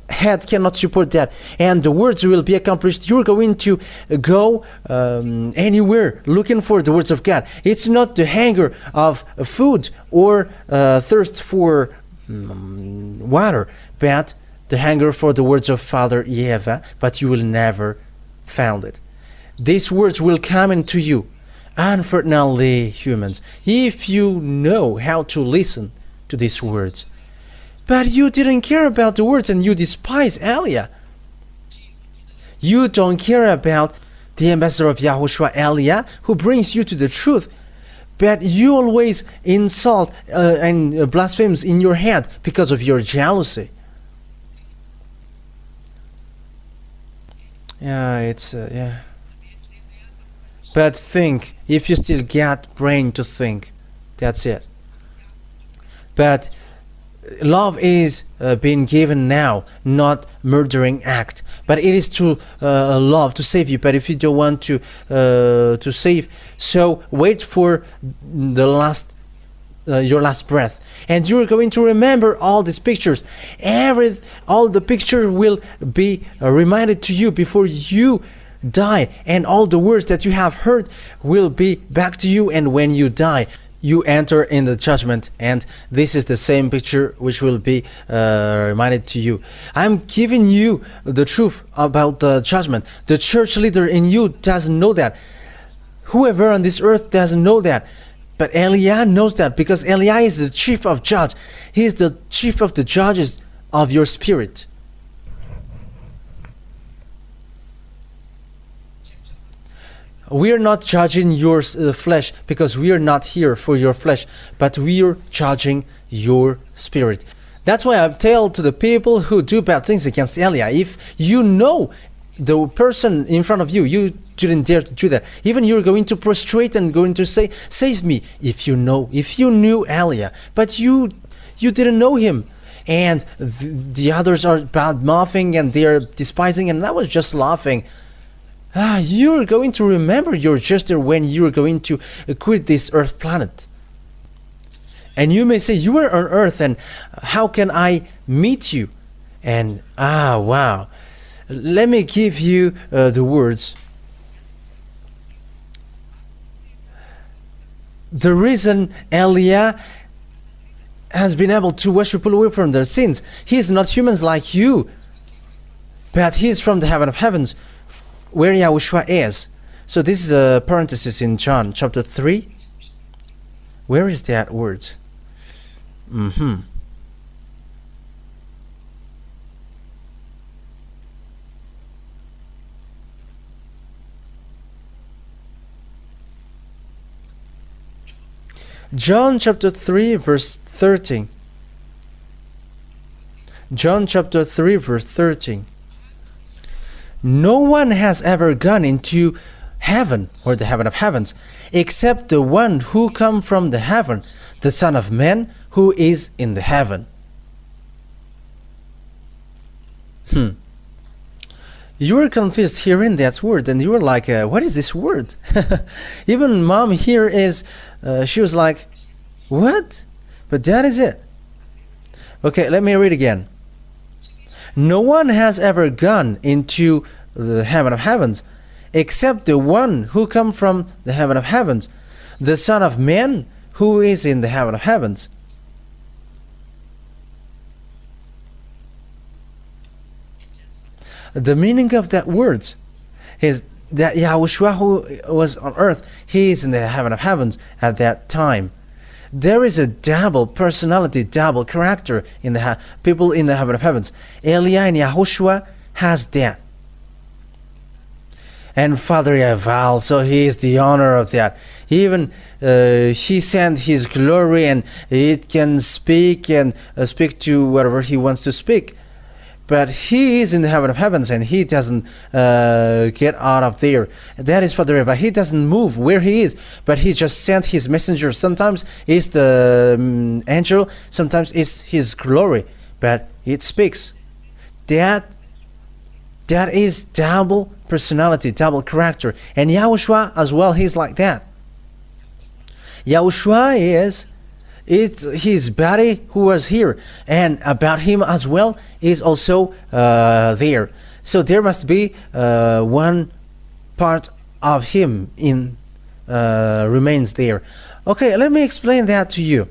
head cannot support that, and the words will be accomplished. You're going to go anywhere looking for the words of God. It's not the hunger of food or thirst for water, but the hunger for the words of Father YAHVAH, but you will never find it. These words will come into you. Unfortunately, humans, if you know how to listen to these words, but you didn't care about the words and you despise Eliah. You don't care about the ambassador of YAHOSHUAH, Eliah, who brings you to the truth, but you always insult and blasphemes in your head because of your jealousy. Yeah, it's yeah. But think, if you still got brain to think, that's it. But love is being given now, not murdering act. But it is to love to save you. But if you don't want to save, so wait for the last your last breath, and you're going to remember all these pictures. All the pictures will be reminded to you before you die, and all the words that you have heard will be back to you. And when you die, you enter in the judgment, and this is the same picture which will be reminded to you. I'm giving you the truth about the judgment. The church leader in you doesn't know that. Whoever on this earth doesn't know that. But Eliah knows that, because Eliah is the chief of judge. He is the chief of the judges of your spirit. We are not judging your flesh, because we are not here for your flesh, but we are judging your spirit. That's why I tell to the people who do bad things against Eliah, if you know the person in front of you, you didn't dare to do that. Even you're going to prostrate and going to say, save me, if you knew Eliah, but you didn't know him. And the others are bad mouthing and they are despising, and I was just laughing. You're going to remember your gesture when you're going to quit this earth planet. And you may say, you are on earth, and how can I meet you? And wow, let me give you the words. The reason Eliah has been able to wash people away from their sins, he is not humans like you, but he is from the heaven of heavens, where YAHOSHUAH is. So this is a parenthesis in John chapter 3. Where is that words? John chapter 3 verse 13. John chapter 3 verse 13. No one has ever gone into heaven, or the heaven of heavens, except the one who come from the heaven, the Son of Man who is in the heaven. You were confused hearing that word, and you were like, what is this word? Even mom here is, she was like, what? But that is it. Okay, let me read again. No one has ever gone into the heaven of heavens, except the one who come from the heaven of heavens, the Son of Man who is in the heaven of heavens. The meaning of that words is that Yahushua, who was on earth, he is in the heaven of heavens at that time. There is a double personality, double character in the people in the heaven of heavens. Elia and Yahushua has that. And Father YAHVAH, so he is the honor of that. Even he sent his glory, and it can speak and speak to whatever he wants to speak. But he is in the heaven of heavens, and he doesn't get out of there. That is Father YAHVAH. He doesn't move where he is, but he just sent his messenger. Sometimes it's the angel, sometimes it's his glory, but it speaks. That is double personality, double character. And Yahushua as well, he's like that. Yahushua is, it's his body who was here, and about him as well is also there. So there must be one part of him in remains there. Okay, let me explain that to you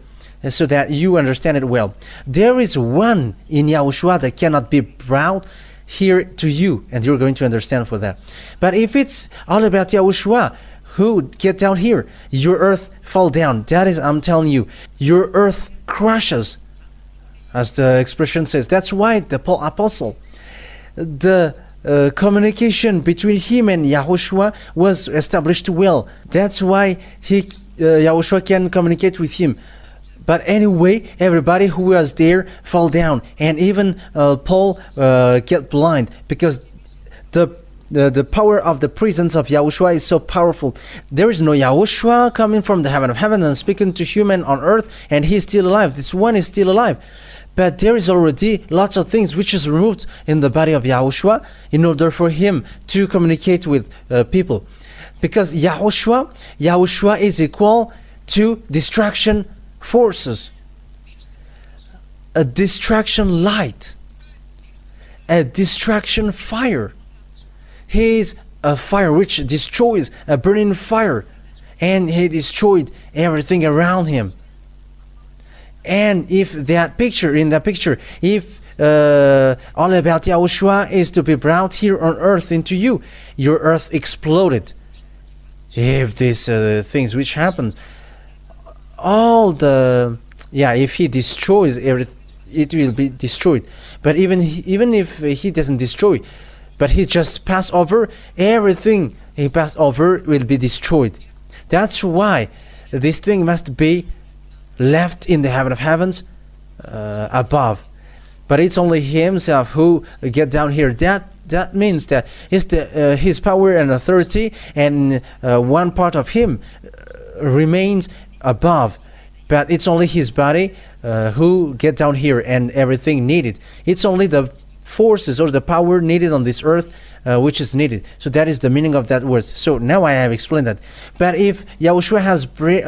so that you understand it well. There is one in Yahushua that cannot be brought here to you, and you're going to understand for that. But if it's all about Yahushua who get down here, your earth fall down. That is, I'm telling you, your earth crashes, as the expression says. That's why the apostle, the communication between him and Yahushua was established well. That's why Yahushua can communicate with him. But anyway, everybody who was there fall down, and even Paul get blind, because the power of the presence of Yahushua is so powerful. There is no Yahushua coming from the heaven of heaven and speaking to human on earth, and he's still alive. This one is still alive. But there is already lots of things which is removed in the body of Yahushua in order for him to communicate with people. Because Yahushua is equal to distraction forces, a distraction light, a distraction fire. He is a fire which destroys, a burning fire, and he destroyed everything around him. And if that picture, if all about Yahushua is to be brought here on earth into you, your earth exploded. If these things which happens, if he destroys everything, it will be destroyed. But even if he doesn't destroy, but he just pass over, everything he passed over will be destroyed. That's why this thing must be left in the heaven of heavens above. But it's only himself who get down here. That means that it's his power and authority, and one part of him remains above. But it's only his body who get down here, and everything needed. It's only the forces or the power needed on this earth which is needed. So that is the meaning of that word. So now I have explained that. But if Yahushua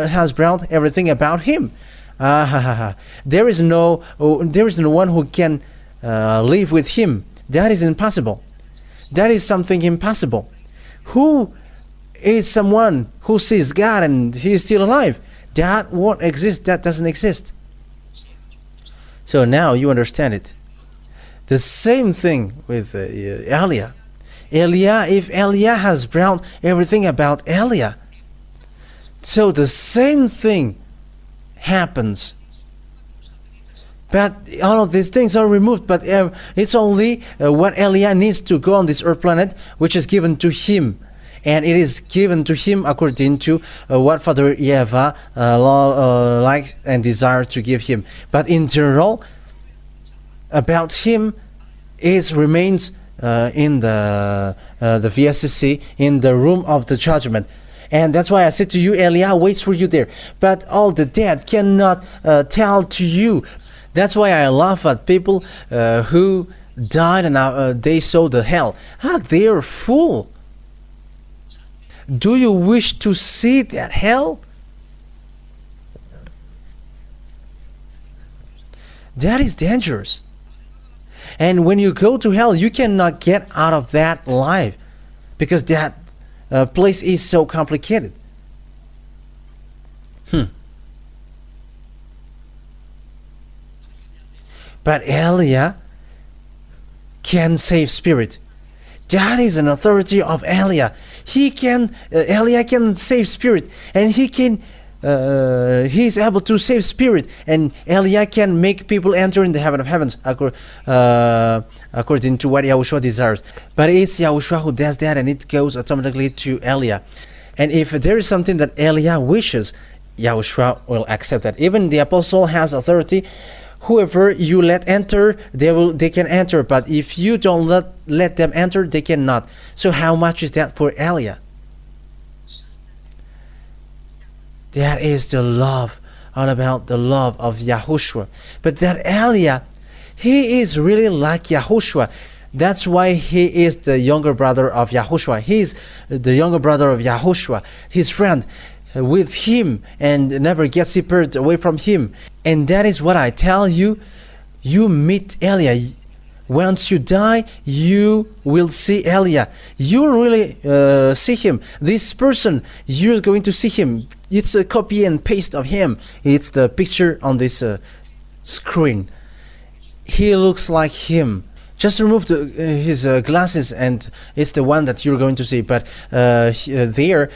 has brought everything about him, there is no one who can live with him. That is impossible. That is something impossible. Who is someone who sees God and he is still alive? That won't exist. That doesn't exist. So now you understand it. The same thing with Elia. If Elia has brought everything about Elia, so the same thing happens But all of these things are removed. But it's only what Eliah needs to go on this earth planet, which is given to him. And it is given to him according to what Father YAHVAH likes and desires to give him. But in general, about him, it remains in the VSCC, in the room of the judgment. And that's why I said to you, Eliah waits for you there. But all the dead cannot tell to you. That's why I laugh at people who died and they saw the hell. They're fool. Do you wish to see that hell? That is dangerous. And when you go to hell, you cannot get out of that life, because that place is so complicated. But Eliah can save spirit. That is an authority of Eliah. Eliah can save spirit, and he is able to save spirit, and Eliah can make people enter in the heaven of heavens according to what YAHOSHUAH desires. But it's YAHOSHUAH who does that, and it goes automatically to Eliah. And if there is something that Eliah wishes, YAHOSHUAH will accept that. Even the apostle has authority. Whoever you let enter, they can enter. But if you don't let them enter, they cannot. So how much is that for Eliah? That is the love, all about the love of YAHOSHUAH. But that Eliah, he is really like YAHOSHUAH. That's why he is the younger brother of YAHOSHUAH. He is the younger brother of YAHOSHUAH, his friend, with him, and never get separated away from him. And that is what I tell you. You meet Eliah. Once you die, you will see Eliah. You will really see him. This person, you're going to see him. It's a copy and paste of him. It's the picture on this screen. He looks like him. Just remove his glasses, and it's the one that you're going to see. But there,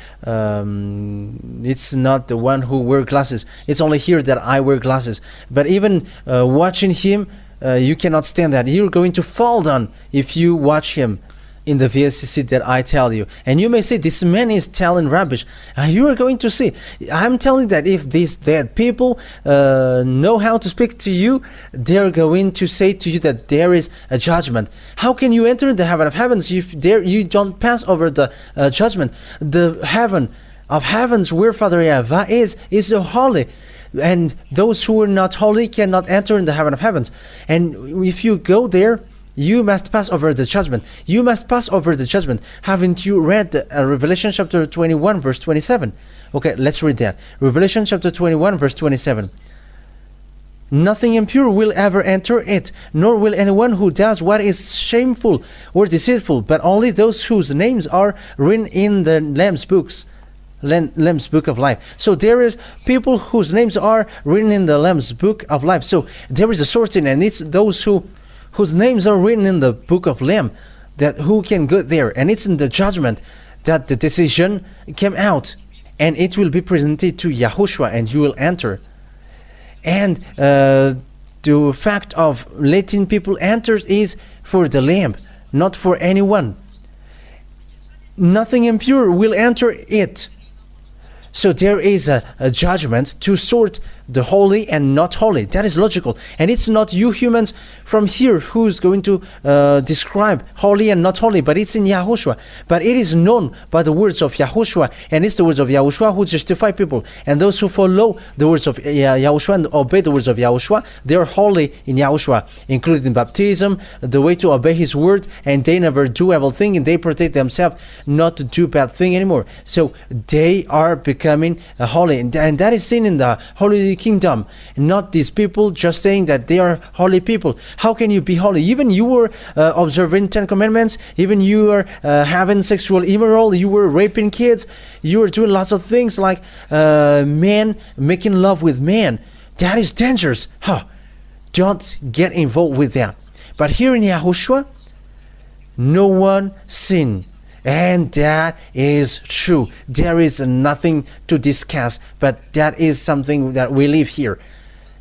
it's not the one who wear glasses. It's only here that I wear glasses. But even watching him, you cannot stand that. You're going to fall down if you watch him in the VSCC that I tell you. And you may say, this man is telling rubbish. You are going to see. I'm telling that if these dead people know how to speak to you, they're going to say to you that there is a judgment. How can you enter the heaven of heavens if you don't pass over the judgment? The heaven of heavens where Father YAHVAH is so holy. And those who are not holy cannot enter in the heaven of heavens. And if you go there, you must pass over the judgment. You must pass over the judgment. Haven't you read Revelation chapter 21 verse 27? Okay, let's read that. Revelation chapter 21 verse 27. Nothing impure will ever enter it, nor will anyone who does what is shameful or deceitful, but only those whose names are written in the Lamb's book of life. So there is people whose names are written in the Lamb's book of life. So there is a sorting, and it's those whose names are written in the book of Lamb, that who can go there. And it's in the judgment that the decision came out, and it will be presented to YAHOSHUAH, and you will enter. And the fact of letting people enter is for the Lamb, not for anyone. Nothing impure will enter it. So there is a judgment to sort the holy and not holy. That is logical. And it's not you humans from here who's going to describe holy and not holy, but it's in YAHOSHUAH. But it is known by the words of YAHOSHUAH, and it's the words of YAHOSHUAH who justify people. And those who follow the words of YAHOSHUAH and obey the words of YAHOSHUAH, they are holy in YAHOSHUAH, including baptism, the way to obey his word, and they never do evil thing, and they protect themselves not to do bad thing anymore. So they are becoming holy, and that is seen in the holy kingdom, not these people just saying that they are holy people. How can you be holy? Even you were observing 10 commandments, even you were having sexual immoral, you were raping kids, you were doing lots of things like men making love with men. That is dangerous. Don't get involved with that. But here in YAHOSHUAH, no one sinned. And that is true. There is nothing to discuss, but that is something that we live here.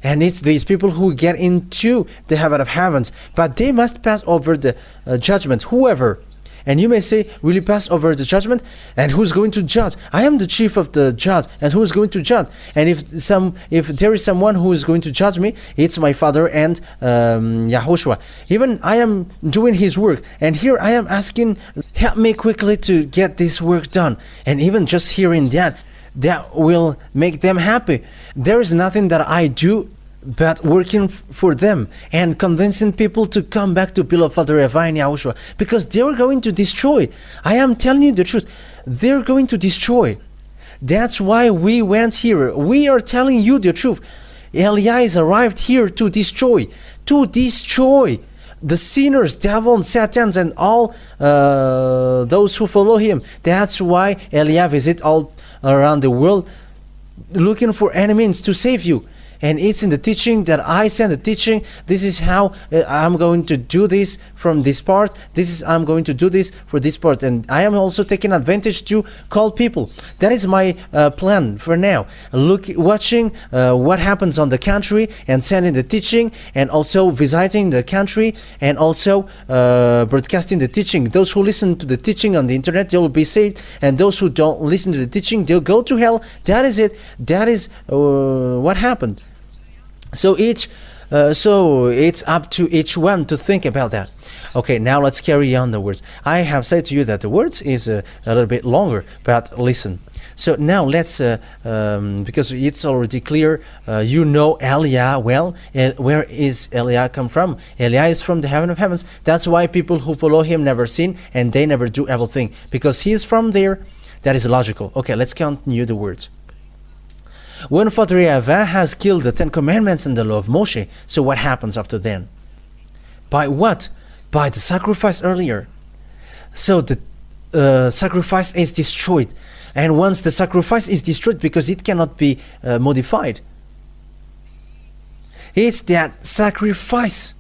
And it's these people who get into the heaven of heavens, but they must pass over the judgment. Whoever. And you may say, will you pass over the judgment? And who's going to judge? I am the chief of the judge. And who is going to judge? And if there is someone who is going to judge me, it's my Father and YAHOSHUAH. Even I am doing his work. And here I am asking, help me quickly to get this work done. And even just hearing that will make them happy. There is nothing that I do but working for them and convincing people to come back to beloved Father YAHVAH and YAHOSHUAH, because they're going to destroy. I am telling you the truth. They're going to destroy. That's why we went here. We are telling you the truth. Elias arrived here to destroy the sinners, devil, and Satans, and all those who follow him. That's why Elias visits all around the world looking for enemies to save you. And it's in the teaching that I send the teaching. This is how I'm going to do this from this part. I'm going to do this for this part. And I am also taking advantage to call people. That is my plan for now. Watching what happens on the country and sending the teaching, and also visiting the country and also broadcasting the teaching. Those who listen to the teaching on the internet, they will be saved. And those who don't listen to the teaching, they'll go to hell. That is it. That is what happened. So it's up to each one to think about that. Okay, now let's carry on the words. I have said to you that the words is a little bit longer, but listen. So now let's, because it's already clear, you know Eliah well. And where is Eliah come from? Eliah is from the heaven of heavens. That's why people who follow him never sin, and they never do evil thing, because he is from there. That is logical. Okay, let's continue the words. When Father YAHVAH has killed the 10 commandments and the law of Moshe, so what happens after then? By what? By the sacrifice earlier. So the sacrifice is destroyed. And once the sacrifice is destroyed, because it cannot be modified, it's that sacrifice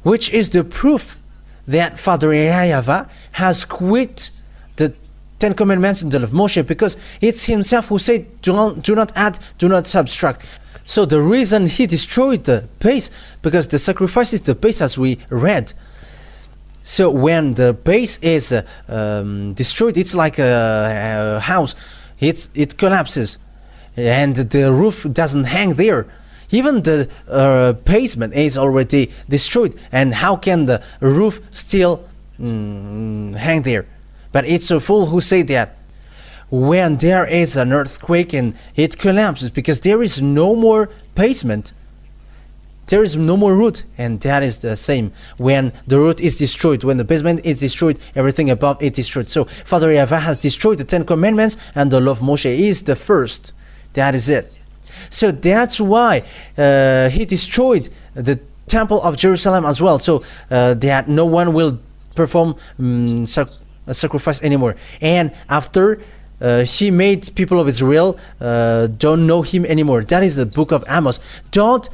which is the proof that Father YAHVAH has quit the 10 commandments in the law of Moshe, because it's himself who said, do not add, do not subtract. So the reason he destroyed the base, because the sacrifice is the base, as we read. So when the base is destroyed, it's like a house. It collapses, and the roof doesn't hang there. Even the basement is already destroyed, and how can the roof still hang there? But it's a fool who say that. When there is an earthquake and it collapses, because there is no more basement, there is no more root, and that is the same. When the root is destroyed, when the basement is destroyed, everything above it is destroyed. So Father YAHVAH has destroyed the 10 commandments, and the law of Moshe is the first. That is it. So that's why he destroyed the temple of Jerusalem as well, so that no one will perform sacrifice anymore. And after he made people of Israel don't know him anymore. That is the book of Amos. Don't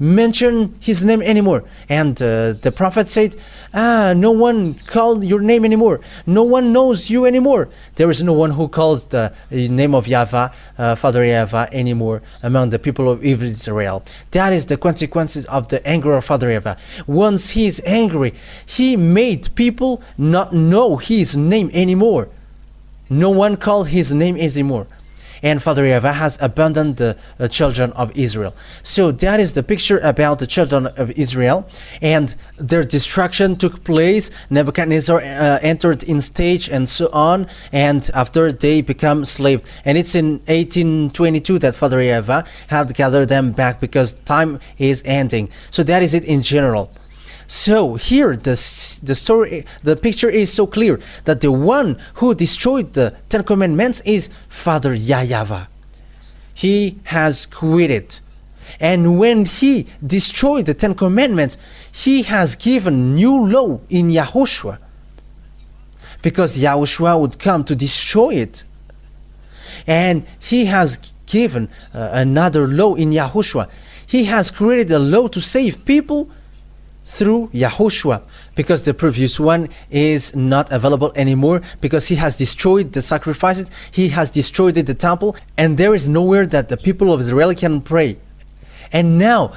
mention his name anymore. And the prophet said, no one called your name anymore. No one knows you anymore. There is no one who calls the name of YAHVAH, Father YAHVAH anymore among the people of Israel. That is the consequences of the anger of Father YAHVAH. Once he is angry, he made people not know his name anymore. No one called his name anymore. And Father YAHVAH has abandoned the children of Israel. So that is the picture about the children of Israel, and their destruction took place. Nebuchadnezzar entered in stage and so on, and after they become slaves. And it's in 1822 that Father YAHVAH had gathered them back, because time is ending. So that is it in general. So here the story, the picture is so clear that the one who destroyed the 10 commandments is Father YAHVAH. He has quitted. And when he destroyed the 10 commandments, he has given new law in YAHOSHUAH, because YAHOSHUAH would come to destroy it. And he has given another law in YAHOSHUAH. He has created a law to save people through Yahushua, because the previous one is not available anymore, because he has destroyed the sacrifices, he has destroyed the temple, and there is nowhere that the people of Israel can pray. And now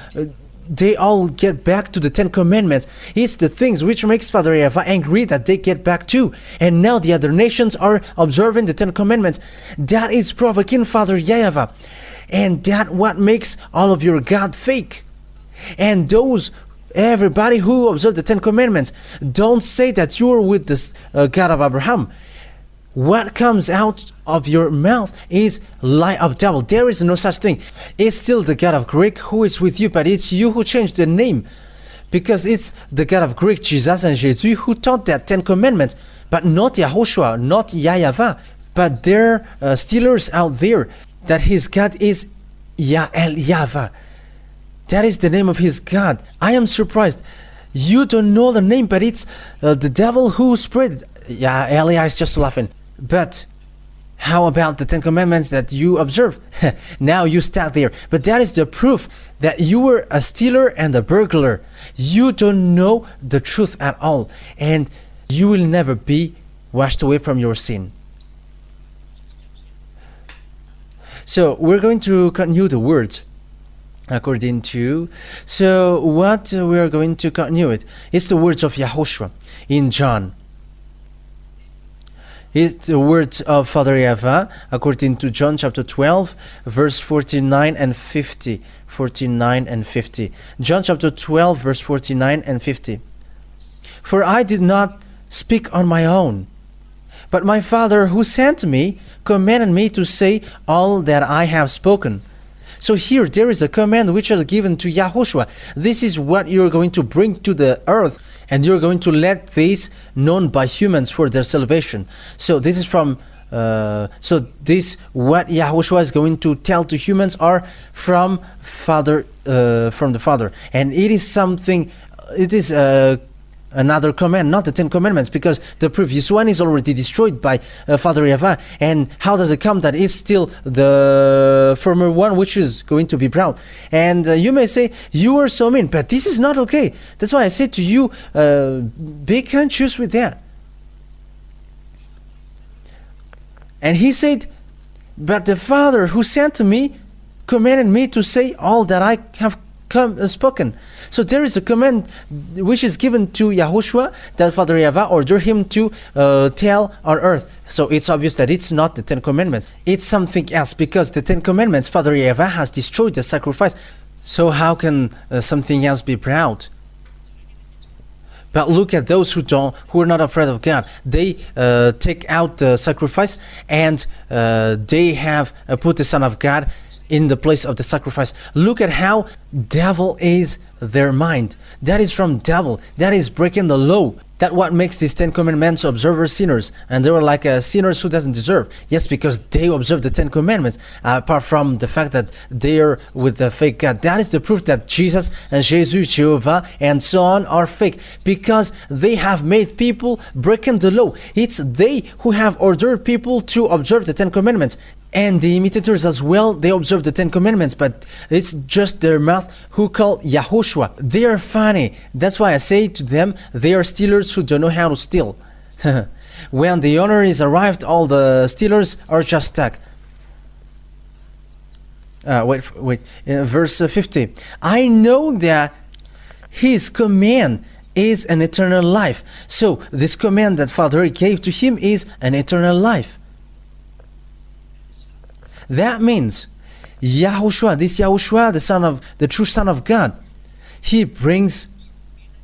they all get back to the 10 commandments. It's the things which makes Father YAHVAH angry that they get back to. And now the other nations are observing the 10 commandments. That is provoking Father YAHVAH. And that what makes all of your God fake. And everybody who observes the 10 commandments, don't say that you are with the God of Abraham. What comes out of your mouth is lie of devil. There is no such thing. It's still the God of Greek who is with you, but it's you who changed the name, because it's the God of Greek, Jesus and Jesus, who taught that 10 commandments, but not YAHOSHUAH, not YAHVAH. But there are stealers out there that his God is YAHVAH. That is the name of his God. I am surprised. You don't know the name, but it's the devil who spread it. Yeah, Elia is just laughing. But how about the 10 commandments that you observe? Now you start there. But that is the proof that you were a stealer and a burglar. You don't know the truth at all. And you will never be washed away from your sin. So we're going to continue the words according to. So what we are going to continue it is the words of YAHOSHUAH in John. It's the words of Father YAHVAH according to John chapter 12 verse 49 and 50. 49 and 50. John chapter 12 verse 49 and 50. For I did not speak on my own, but my Father who sent me commanded me to say all that I have spoken. So here there is a command which is given to YAHOSHUAH. This is what you're going to bring to the earth, and you're going to let this known by humans for their salvation. So this is from this what YAHOSHUAH is going to tell to humans are from the Father, and it is something. It is another command, not the 10 commandments, because the previous one is already destroyed by Father YAHVAH. And how does it come that it's still the former one which is going to be proud? And you may say, you are so mean, but this is not okay. That's why I say to you, be conscious with that. And he said, but the Father who sent me commanded me to say all that I have spoken. So there is a command which is given to YAHOSHUAH that Father YAHVAH ordered him to tell on earth. So it's obvious that it's not the 10 commandments. It's something else, because the 10 commandments, Father YAHVAH has destroyed the sacrifice. So how can something else be proud? But look at those who are not afraid of God. They take out the sacrifice, and they have put the Son of God in the place of the sacrifice. Look at how devil is their mind. That is from devil. That is breaking the law. That what makes these 10 commandments observers sinners. And they were like sinners who doesn't deserve. Yes, because they observe the 10 commandments. Apart from the fact that they are with the fake God. That is the proof that Jesus and Jesus, Jehovah, and so on are fake. Because they have made people breaking the law. It's they who have ordered people to observe the 10 commandments. And the imitators as well, they observe the 10 commandments, but it's just their mouth who call YAHOSHUAH. They are funny. That's why I say to them, they are stealers who don't know how to steal. When the owner is arrived, all the stealers are just stuck. Wait. In verse 50. I know that his command is an eternal life. So this command that Father gave to him is an eternal life. That means YAHOSHUAH, this YAHOSHUAH, the true Son of God, he brings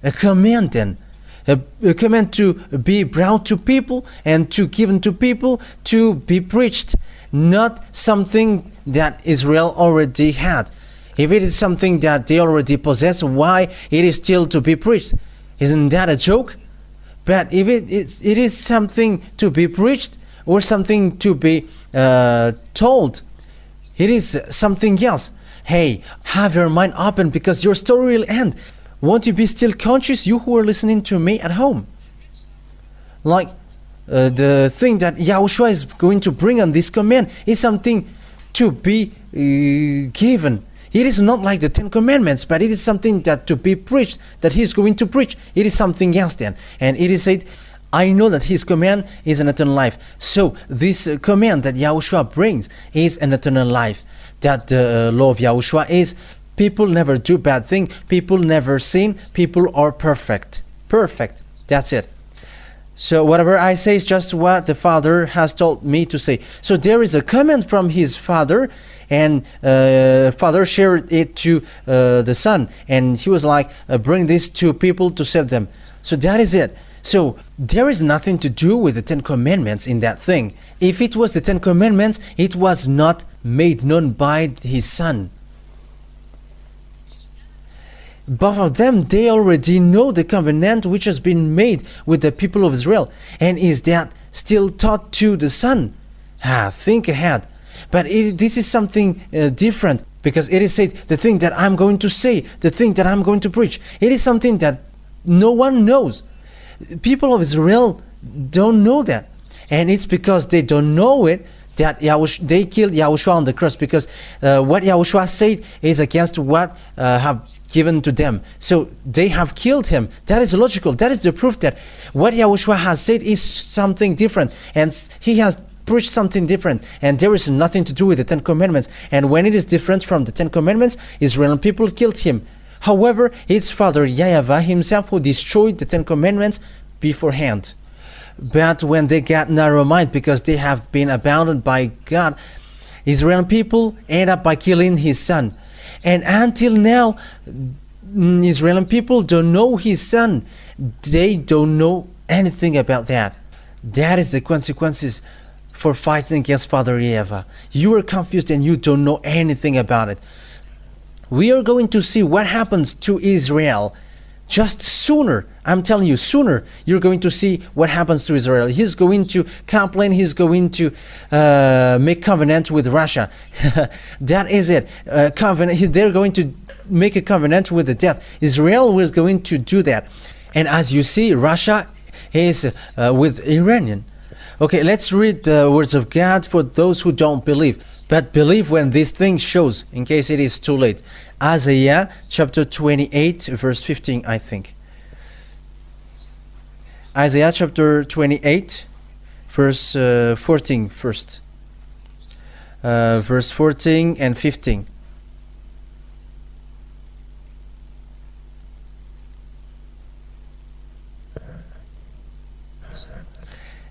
a command then. A command to be brought to people and to given to people to be preached. Not something that Israel already had. If it is something that they already possess, why it is still to be preached? Isn't that a joke? But if it is something to be preached or something to be told, it is something else. Hey, have your mind open, because your story will end. Won't you be still conscious, you who are listening to me at home? Like the thing that YAHOSHUAH is going to bring on this command is something to be given. It is not like the Ten Commandments, but it is something that to be preached, that he is going to preach. It is something else then. And it is said, I know that his command is an eternal life. So this command that Yahushua brings is an eternal life. That the law of Yahushua is people never do bad thing, people never sin, people are perfect. Perfect. That's it. So whatever I say is just what the Father has told me to say. So there is a command from his Father, and Father shared it to the Son, and he was like, bring this to people to save them. So that is it. So there is nothing to do with the Ten Commandments in that thing. If it was the Ten Commandments, it was not made known by his Son. Both of them, they already know the covenant which has been made with the people of Israel. And is that still taught to the Son? Think ahead. But this is something different, because it is said, the thing that I'm going to say, the thing that I'm going to preach, it is something that no one knows. People of Israel don't know that. And it's because they don't know it that they killed Yahushua on the cross, because what Yahushua said is against what have given to them. So they have killed him. That is logical. That is the proof that what Yahushua has said is something different, and he has preached something different, and there is nothing to do with the Ten Commandments. And when it is different from the Ten Commandments, Israeli people killed him. However, it's Father YAHVAH himself who destroyed the Ten Commandments beforehand. But when they got narrow mind, because they have been abandoned by God, Israeli people end up by killing his Son. And until now, Israeli people don't know his Son. They don't know anything about that. That is the consequences for fighting against Father YAHVAH. You are confused and you don't know anything about it. We are going to see what happens to Israel just sooner. I'm telling you, sooner you're going to see what happens to Israel. He's going to complain. He's going to make covenant with Russia. That is it. Covenant. They're going to make a covenant with the death. Israel was going to do that. And as you see, Russia is with Iranian. Okay, let's read the words of God for those who don't believe. But believe when this thing shows, in case it is too late. Isaiah chapter 28, verse 15, I think. Isaiah chapter 28, verse 14 first. Verse 14 and 15.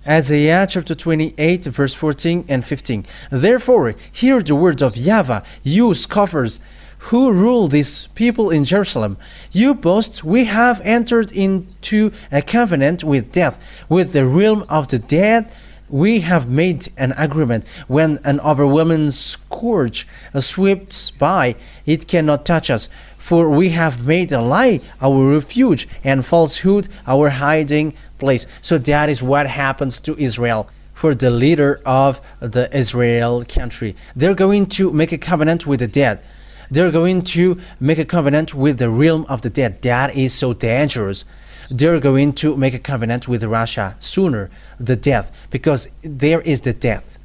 Isaiah chapter 28, verse 14 and 15. Therefore, hear the words of YAHVAH, you scoffers, who rule these people in Jerusalem. You boast, we have entered into a covenant with death, with the realm of the dead. We have made an agreement. When an overwhelming scourge sweeps by, it cannot touch us. For we have made a lie our refuge, and falsehood our hiding place. So that is what happens to Israel for the leader of the Israel country. They're going to make a covenant with the dead. They're going to make a covenant with the realm of the dead. That is so dangerous. They're going to make a covenant with Russia sooner, the death, because there is the death.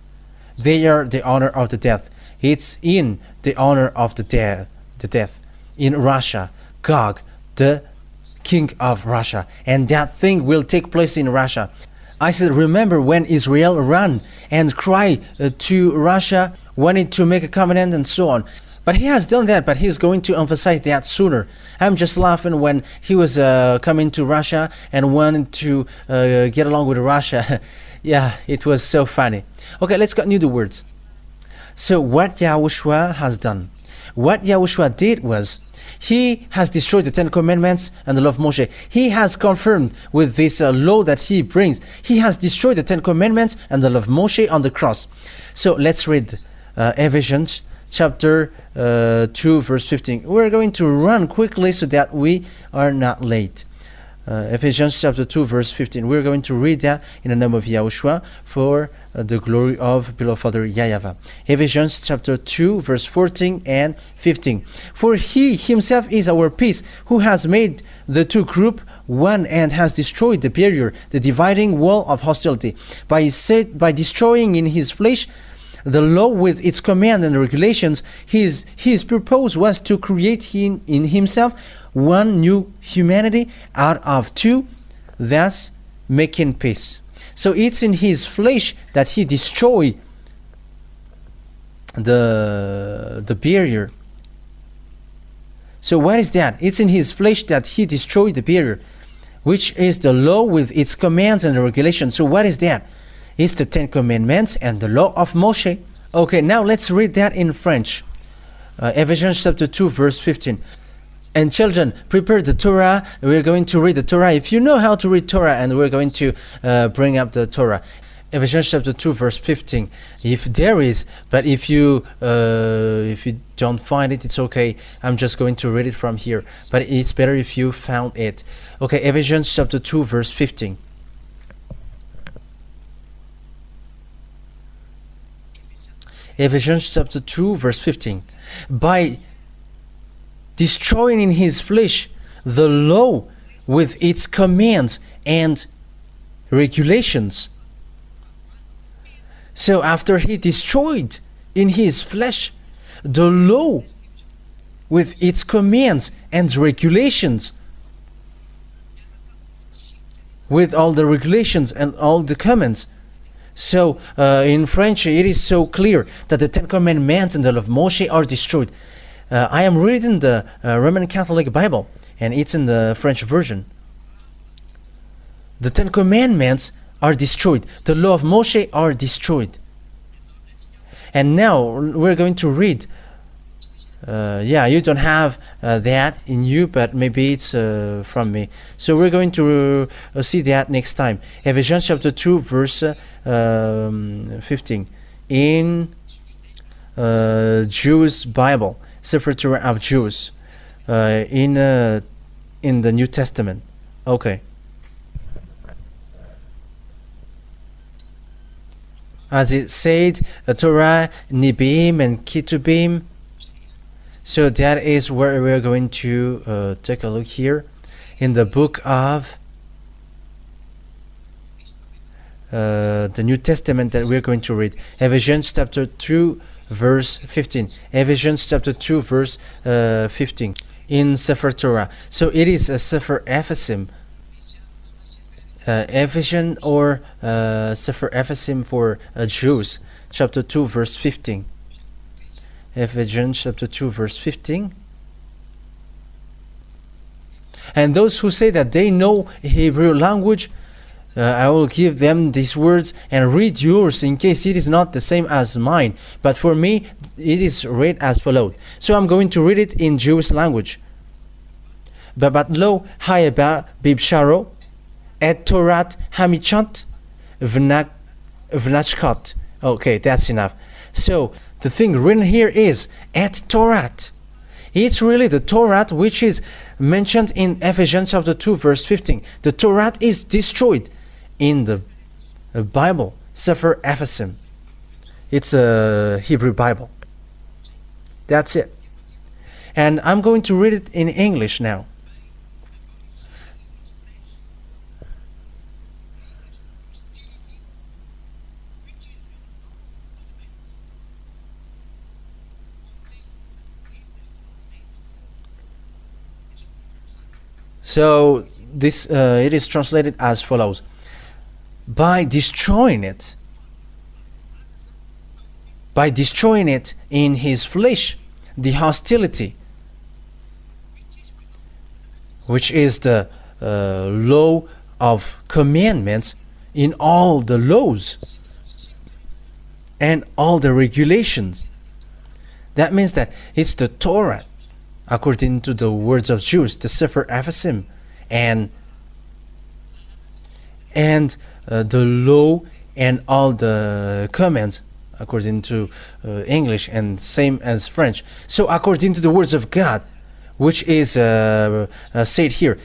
They are the honor of the death. It's in the honor of the death. In Russia, Gog, the king of Russia, and that thing will take place in Russia. I said, remember when Israel ran and cried to Russia, wanted to make a covenant and so on. But he has done that, but he's going to emphasize that sooner. I'm just laughing when he was coming to Russia and wanted to get along with Russia. Yeah, it was so funny. Okay, let's continue the words. So what Yahushua has done. What Yahushua did was, he has destroyed the Ten Commandments and the law of Moshe. He has confirmed with this law that he brings. He has destroyed the Ten Commandments and the law of Moshe on the cross. So let's read Ephesians chapter 2 verse 15. We're going to run quickly so that we are not late. Ephesians chapter 2 verse 15. We're going to read that in the name of Yahushua for the glory of beloved Father YAHVAH. Ephesians chapter 2 verse 14 and 15. For he himself is our peace, who has made the two group one and has destroyed the barrier, the dividing wall of hostility, by destroying in his flesh the law with its command and regulations, his purpose was to create in himself one new humanity out of two, thus making peace. So it's in his flesh that he destroyed the barrier. So what is that? It's in his flesh that he destroyed the barrier, which is the law with its commands and regulations. So what is that? It's the 10 Commandments and the law of Moshe. Okay, now let's read that in French. Ephesians chapter 2, verse 15. And children, prepare the Torah. We're going to read the Torah. If you know how to read Torah, and we're going to bring up the Torah. Ephesians chapter 2, verse 15. If there is, but if you don't find it, it's okay. I'm just going to read it from here. But it's better if you found it. Okay, Ephesians chapter 2, verse 15. Ephesians chapter 2, verse 15. By destroying in his flesh the law with its commands and regulations. So after he destroyed in his flesh the law with its commands and regulations, with all the regulations and all the commands. So in French it is so clear that the 10 Commandments and the law of Moshe are destroyed. I am reading the Roman Catholic Bible, and it's in the French version. The 10 Commandments are destroyed. The law of Moshe are destroyed. And now we're going to read. You don't have that in you, but maybe it's from me. So we're going to see that next time. Ephesians chapter 2, verse 15. In Jews' Bible, Sefer Torah of Jews, in the New Testament. Okay. As it said, Torah, Nibim, and Ketubim. So that is where we're going to take a look here in the book of the New Testament that we're going to read. Ephesians chapter 2, verse 15. Ephesians chapter 2, verse 15. In Sefer Torah. So it is a Sefer Ephesim. Ephesians or Sefer Ephesim for Jews, chapter 2, verse 15. Ephesians chapter 2, verse 15. And those who say that they know Hebrew language, I will give them these words and read yours in case it is not the same as mine. But for me, it is read as follows. So I'm going to read it in Jewish language. Babat lo hayaba bibsharo et Torat hamichant vnachkat. Okay, that's enough. So the thing written here is et Torat. It's really the Torah which is mentioned in Ephesians chapter 2, verse 15. The Torah is destroyed in the Bible, Sefer Ephesim. It's a Hebrew Bible. That's it. And I'm going to read it in English now. So this it is translated as follows: by destroying it in his flesh, the hostility, which is the law of commandments in all the laws and all the regulations. That means that it's the Torah, according to the words of Jews, the Sefer Ephesim, and the law and all the commands, according to English and same as French. So according to the words of God, which is said here,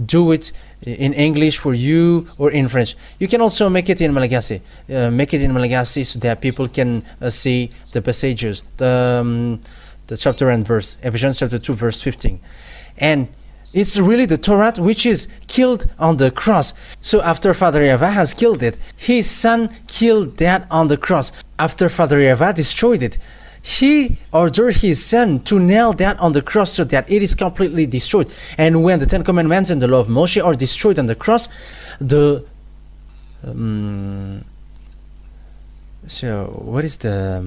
do it in English for you or in French. You can also make it in Malagasy. Make it in Malagasy so that people can see the passages, the chapter and verse, Ephesians chapter 2, verse 15. And It's really the Torah which is killed on the cross. So after Father YAHVAH has killed it, his son killed that on the cross. After Father YAHVAH destroyed it, he ordered his son to nail that on the cross so that it is completely destroyed. And when the Ten Commandments and the law of Moshe are destroyed on the cross, so what is the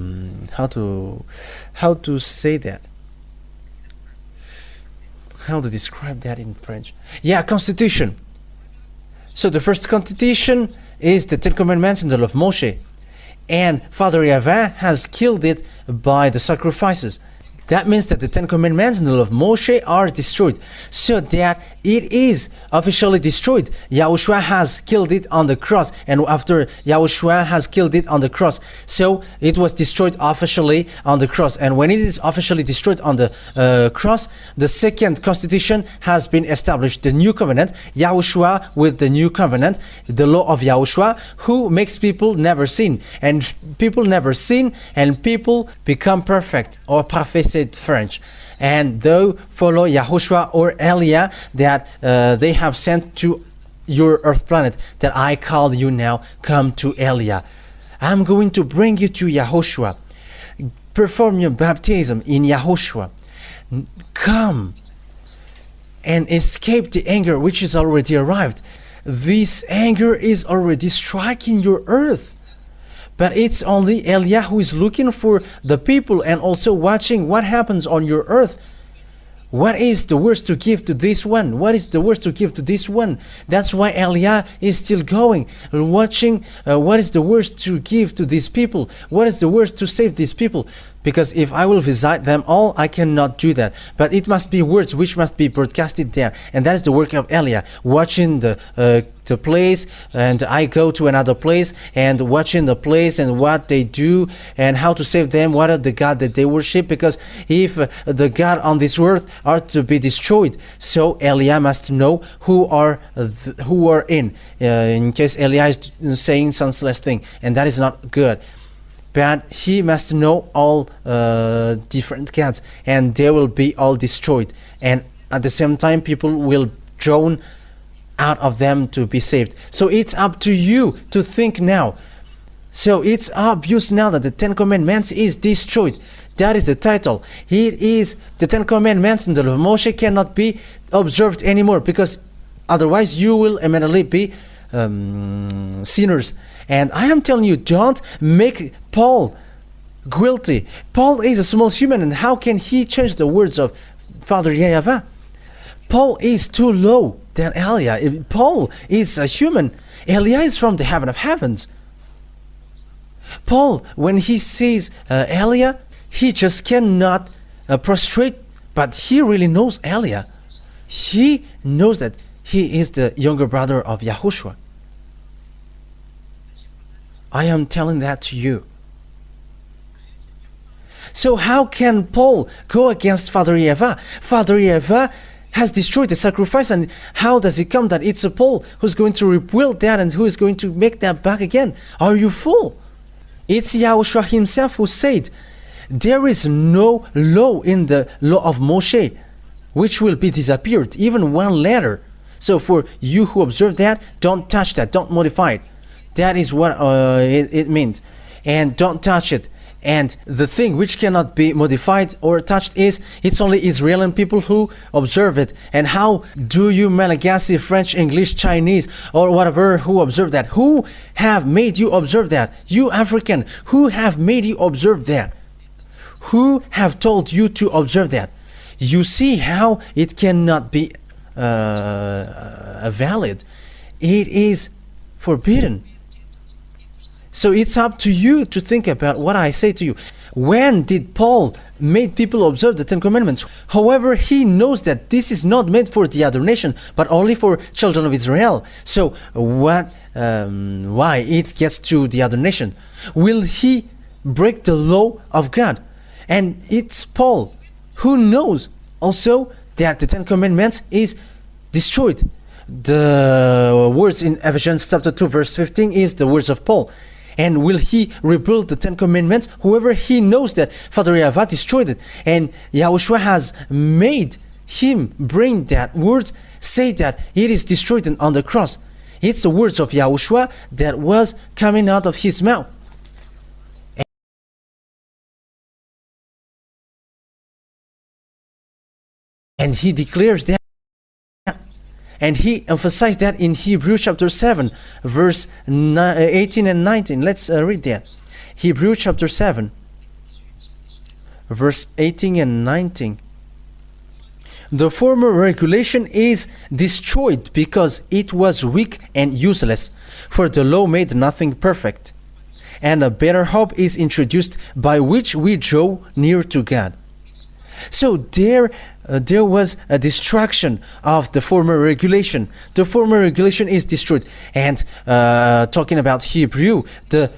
how to say that? How to describe that in French? Yeah, Constitution. So the first Constitution is the Ten Commandments and the law of Moshe. And Father YAHVAH has killed it by the sacrifices. That means that the Ten Commandments and the law of Moshe are destroyed, so that it is officially destroyed. YAHOSHUAH has killed it on the cross, and after YAHOSHUAH has killed it on the cross, so it was destroyed officially on the cross. And when it is officially destroyed on the cross, the second constitution has been established, the new covenant, YAHOSHUAH with the new covenant, the law of YAHOSHUAH, who makes people never sin. And people never sin, and people become perfect, or parfait French. And though follow YAHOSHUAH or Elia that they have sent to your earth planet, that I call you now, come to Elia. I'm going to bring you to YAHOSHUAH. Perform your baptism in YAHOSHUAH. Come and escape the anger which is already arrived. This anger is already striking your earth. But it's only Elia who is looking for the people and also watching what happens on your earth. What is the worst to give to this one? What is the worst to give to this one? That's why Elia is still going, watching what is the worst to give to these people. What is the worst to save these people? Because if I will visit them all, I cannot do that. But it must be words which must be broadcasted there. And that is the work of Elia, watching the place, and I go to another place and watching the place and what they do and how to save them, what are the God that they worship. Because if the God on this earth are to be destroyed, so Elia must know who are in case Elia is saying senseless thing, and that is not good. But he must know all different gods, and they will be all destroyed. And at the same time, people will drown out of them to be saved. So it's up to you to think now. So it's obvious now that the Ten Commandments is destroyed. That is the title. It is the Ten Commandments and the law of Moshe cannot be observed anymore, because otherwise you will immediately be sinners. And I am telling you, don't make Paul guilty. Paul is a small human, and how can he change the words of Father YAHVAH? Paul is too low than Elia. Paul is a human. Elia is from the heaven of heavens. Paul, when he sees Elia, he just cannot prostrate, but he really knows Elia. He knows that he is the younger brother of YAHOSHUAH. I am telling that to you. So how can Paul go against Father YAHVAH? Father YAHVAH has destroyed the sacrifice, and how does it come that it's a Paul who's going to rebuild that and who is going to make that back again? Are you fool? It's YAHOSHUAH himself who said, there is no law in the law of Moshe which will be disappeared, even one letter. So for you who observe that, don't touch that, don't modify it. That is what it means. And don't touch it. And the thing which cannot be modified or touched is, it's only Israeli people who observe it. And how do you Malagasy, French, English, Chinese, or whatever, who observe that? Who have made you observe that? You African, who have made you observe that? Who have told you to observe that? You see how it cannot be valid. It is forbidden. So it's up to you to think about what I say to you. When did Paul make people observe the Ten Commandments? However, he knows that this is not meant for the other nation, but only for children of Israel. So why it gets to the other nation? Will he break the law of God? And it's Paul who knows also that the Ten Commandments is destroyed. The words in Ephesians chapter 2 verse 15 is the words of Paul. And will he rebuild the Ten Commandments? However, he knows that Father YAHVAH destroyed it, and YAHOSHUAH has made him bring that word, say that it is destroyed on the cross. It's the words of Yahushua that was coming out of his mouth. And he declares that. And he emphasized that in Hebrews chapter 7, verse 18 and 19. Let's read that. Hebrews chapter 7, verse 18 and 19. The former regulation is destroyed because it was weak and useless, for the law made nothing perfect. And a better hope is introduced by which we draw near to God. So there was a destruction of the former regulation. The former regulation is destroyed. And talking about Hebrew, the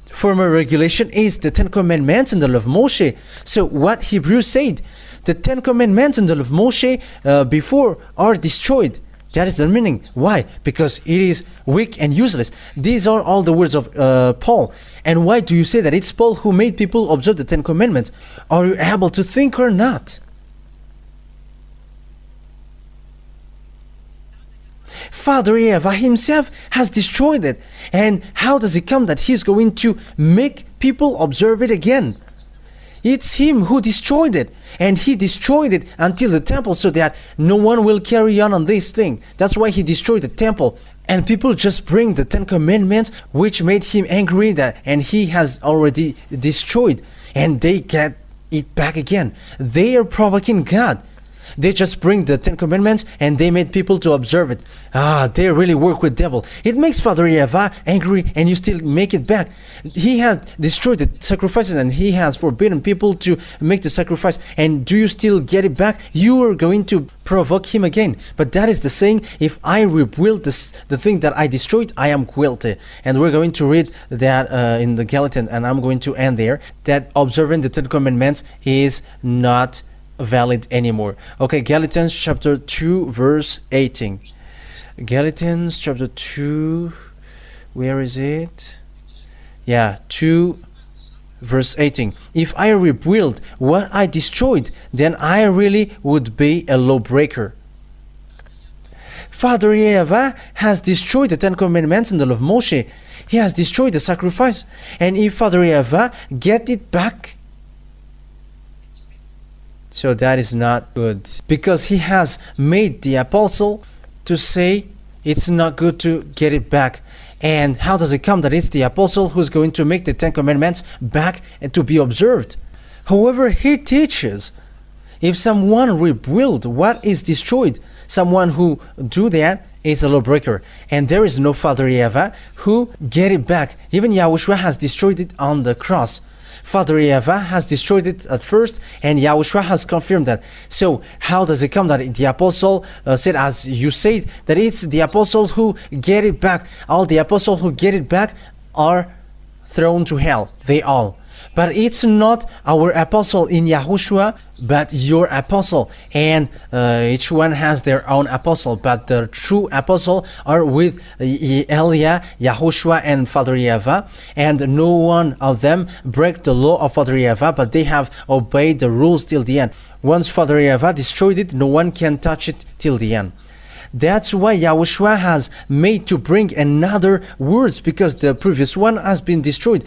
former regulation is the 10 Commandments and the law of Moshe. So what Hebrew said, the 10 Commandments and the law of Moshe before are destroyed. That is the meaning. Why? Because it is weak and useless. These are all the words of Paul. And why do you say that it's Paul who made people observe the 10 Commandments? Are you able to think or not? Father YAHVAH himself has destroyed it. And how does it come that he's going to make people observe it again? It's him who destroyed it. And he destroyed it until the temple so that no one will carry on this thing. That's why he destroyed the temple. And people just bring the 10 Commandments, which made him angry, and he has already destroyed. And they get it back again. They are provoking God. They just bring the 10 Commandments and they made people to observe it. They really work with devil. It makes Father YAHVAH angry and you still make it back. He has destroyed the sacrifices and he has forbidden people to make the sacrifice. And do you still get it back? You are going to provoke him again. But that is the saying, if I rebuild the thing that I destroyed, I am guilty. And we're going to read that in the Galatians, and I'm going to end there, that observing the 10 Commandments is not valid anymore. Okay, Galatians chapter 2 verse 18. Galatians chapter 2, where is it? Yeah, 2 verse 18. If I rebuild what I destroyed, then I really would be a lawbreaker. Father YAHVAH has destroyed the 10 Commandments and the law of Moshe. He has destroyed the sacrifice. And if Father YAHVAH get it back, so that is not good, because he has made the apostle to say it's not good to get it back. And how does it come that it's the apostle who's going to make the 10 Commandments back and to be observed? However, he teaches if someone rebuild what is destroyed, someone who do that is a lawbreaker. And there is no Father YAHVAH who get it back. Even Yahushua has destroyed it on the cross. Father YAHVAH has destroyed it at first, and Yahushua has confirmed that. So how does it come that the apostle said, as you said, that it's the apostle who get it back? All the apostles who get it back are thrown to hell. They all. But it's not our apostle in Yahushua, but your apostle. And each one has their own apostle. But the true apostle are with Elia, Yahushua, and Father YAHVAH. And no one of them break the law of Father YAHVAH, but they have obeyed the rules till the end. Once Father YAHVAH destroyed it, no one can touch it till the end. That's why Yahushua has made to bring another words, because the previous one has been destroyed.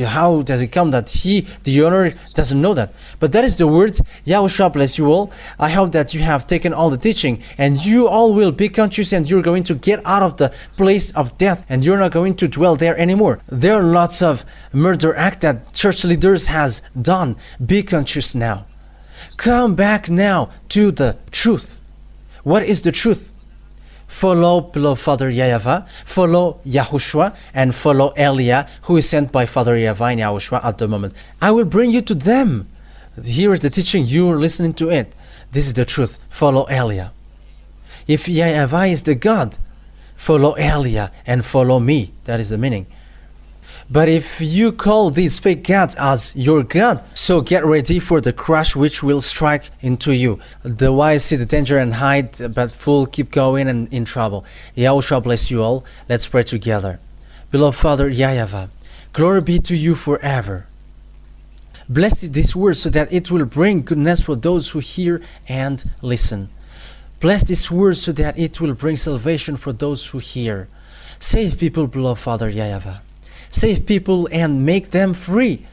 How does it come that the owner, doesn't know that? But that is the word. Yahushua bless you all. I hope that you have taken all the teaching and you all will be conscious, and you're going to get out of the place of death and you're not going to dwell there anymore. There are lots of murder acts that church leaders has done. Be conscious now. Come back now to the truth. What is the truth? Follow Father YAHVAH, follow Yahushua, and follow Elia, who is sent by Father YAHVAH and Yahushua at the moment. I will bring you to them. Here is the teaching, you are listening to it. This is the truth. Follow Elia. If YAHVAH is the God, follow Elia and follow me. That is the meaning. But if you call these fake gods as your God, so get ready for the crush which will strike into you. The wise see the danger and hide, but fool keep going and in trouble. Yahushua bless you all. Let's pray together. Beloved Father YAHVAH, glory be to you forever. Bless this word so that it will bring goodness for those who hear and listen. Bless this word so that it will bring salvation for those who hear. Save people, beloved Father YAHVAH. Save people and make them free.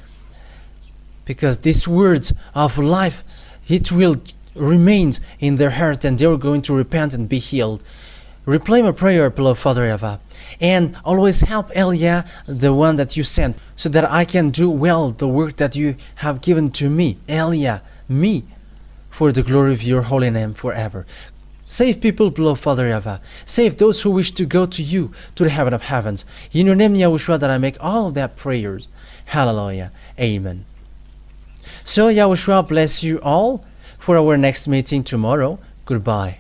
Because these words of life, it will remain in their heart and they are going to repent and be healed. Replay my prayer, beloved Father YAHVAH. And always help Elia, the one that you sent, so that I can do well the work that you have given to me, Elia, me, for the glory of your holy name forever. Save people, beloved Father YAHVAH. Save those who wish to go to you, to the heaven of heavens. In your name, YAHOSHUAH, that I make all of that prayers. Hallelujah. Amen. So YAHOSHUAH bless you all for our next meeting tomorrow. Goodbye.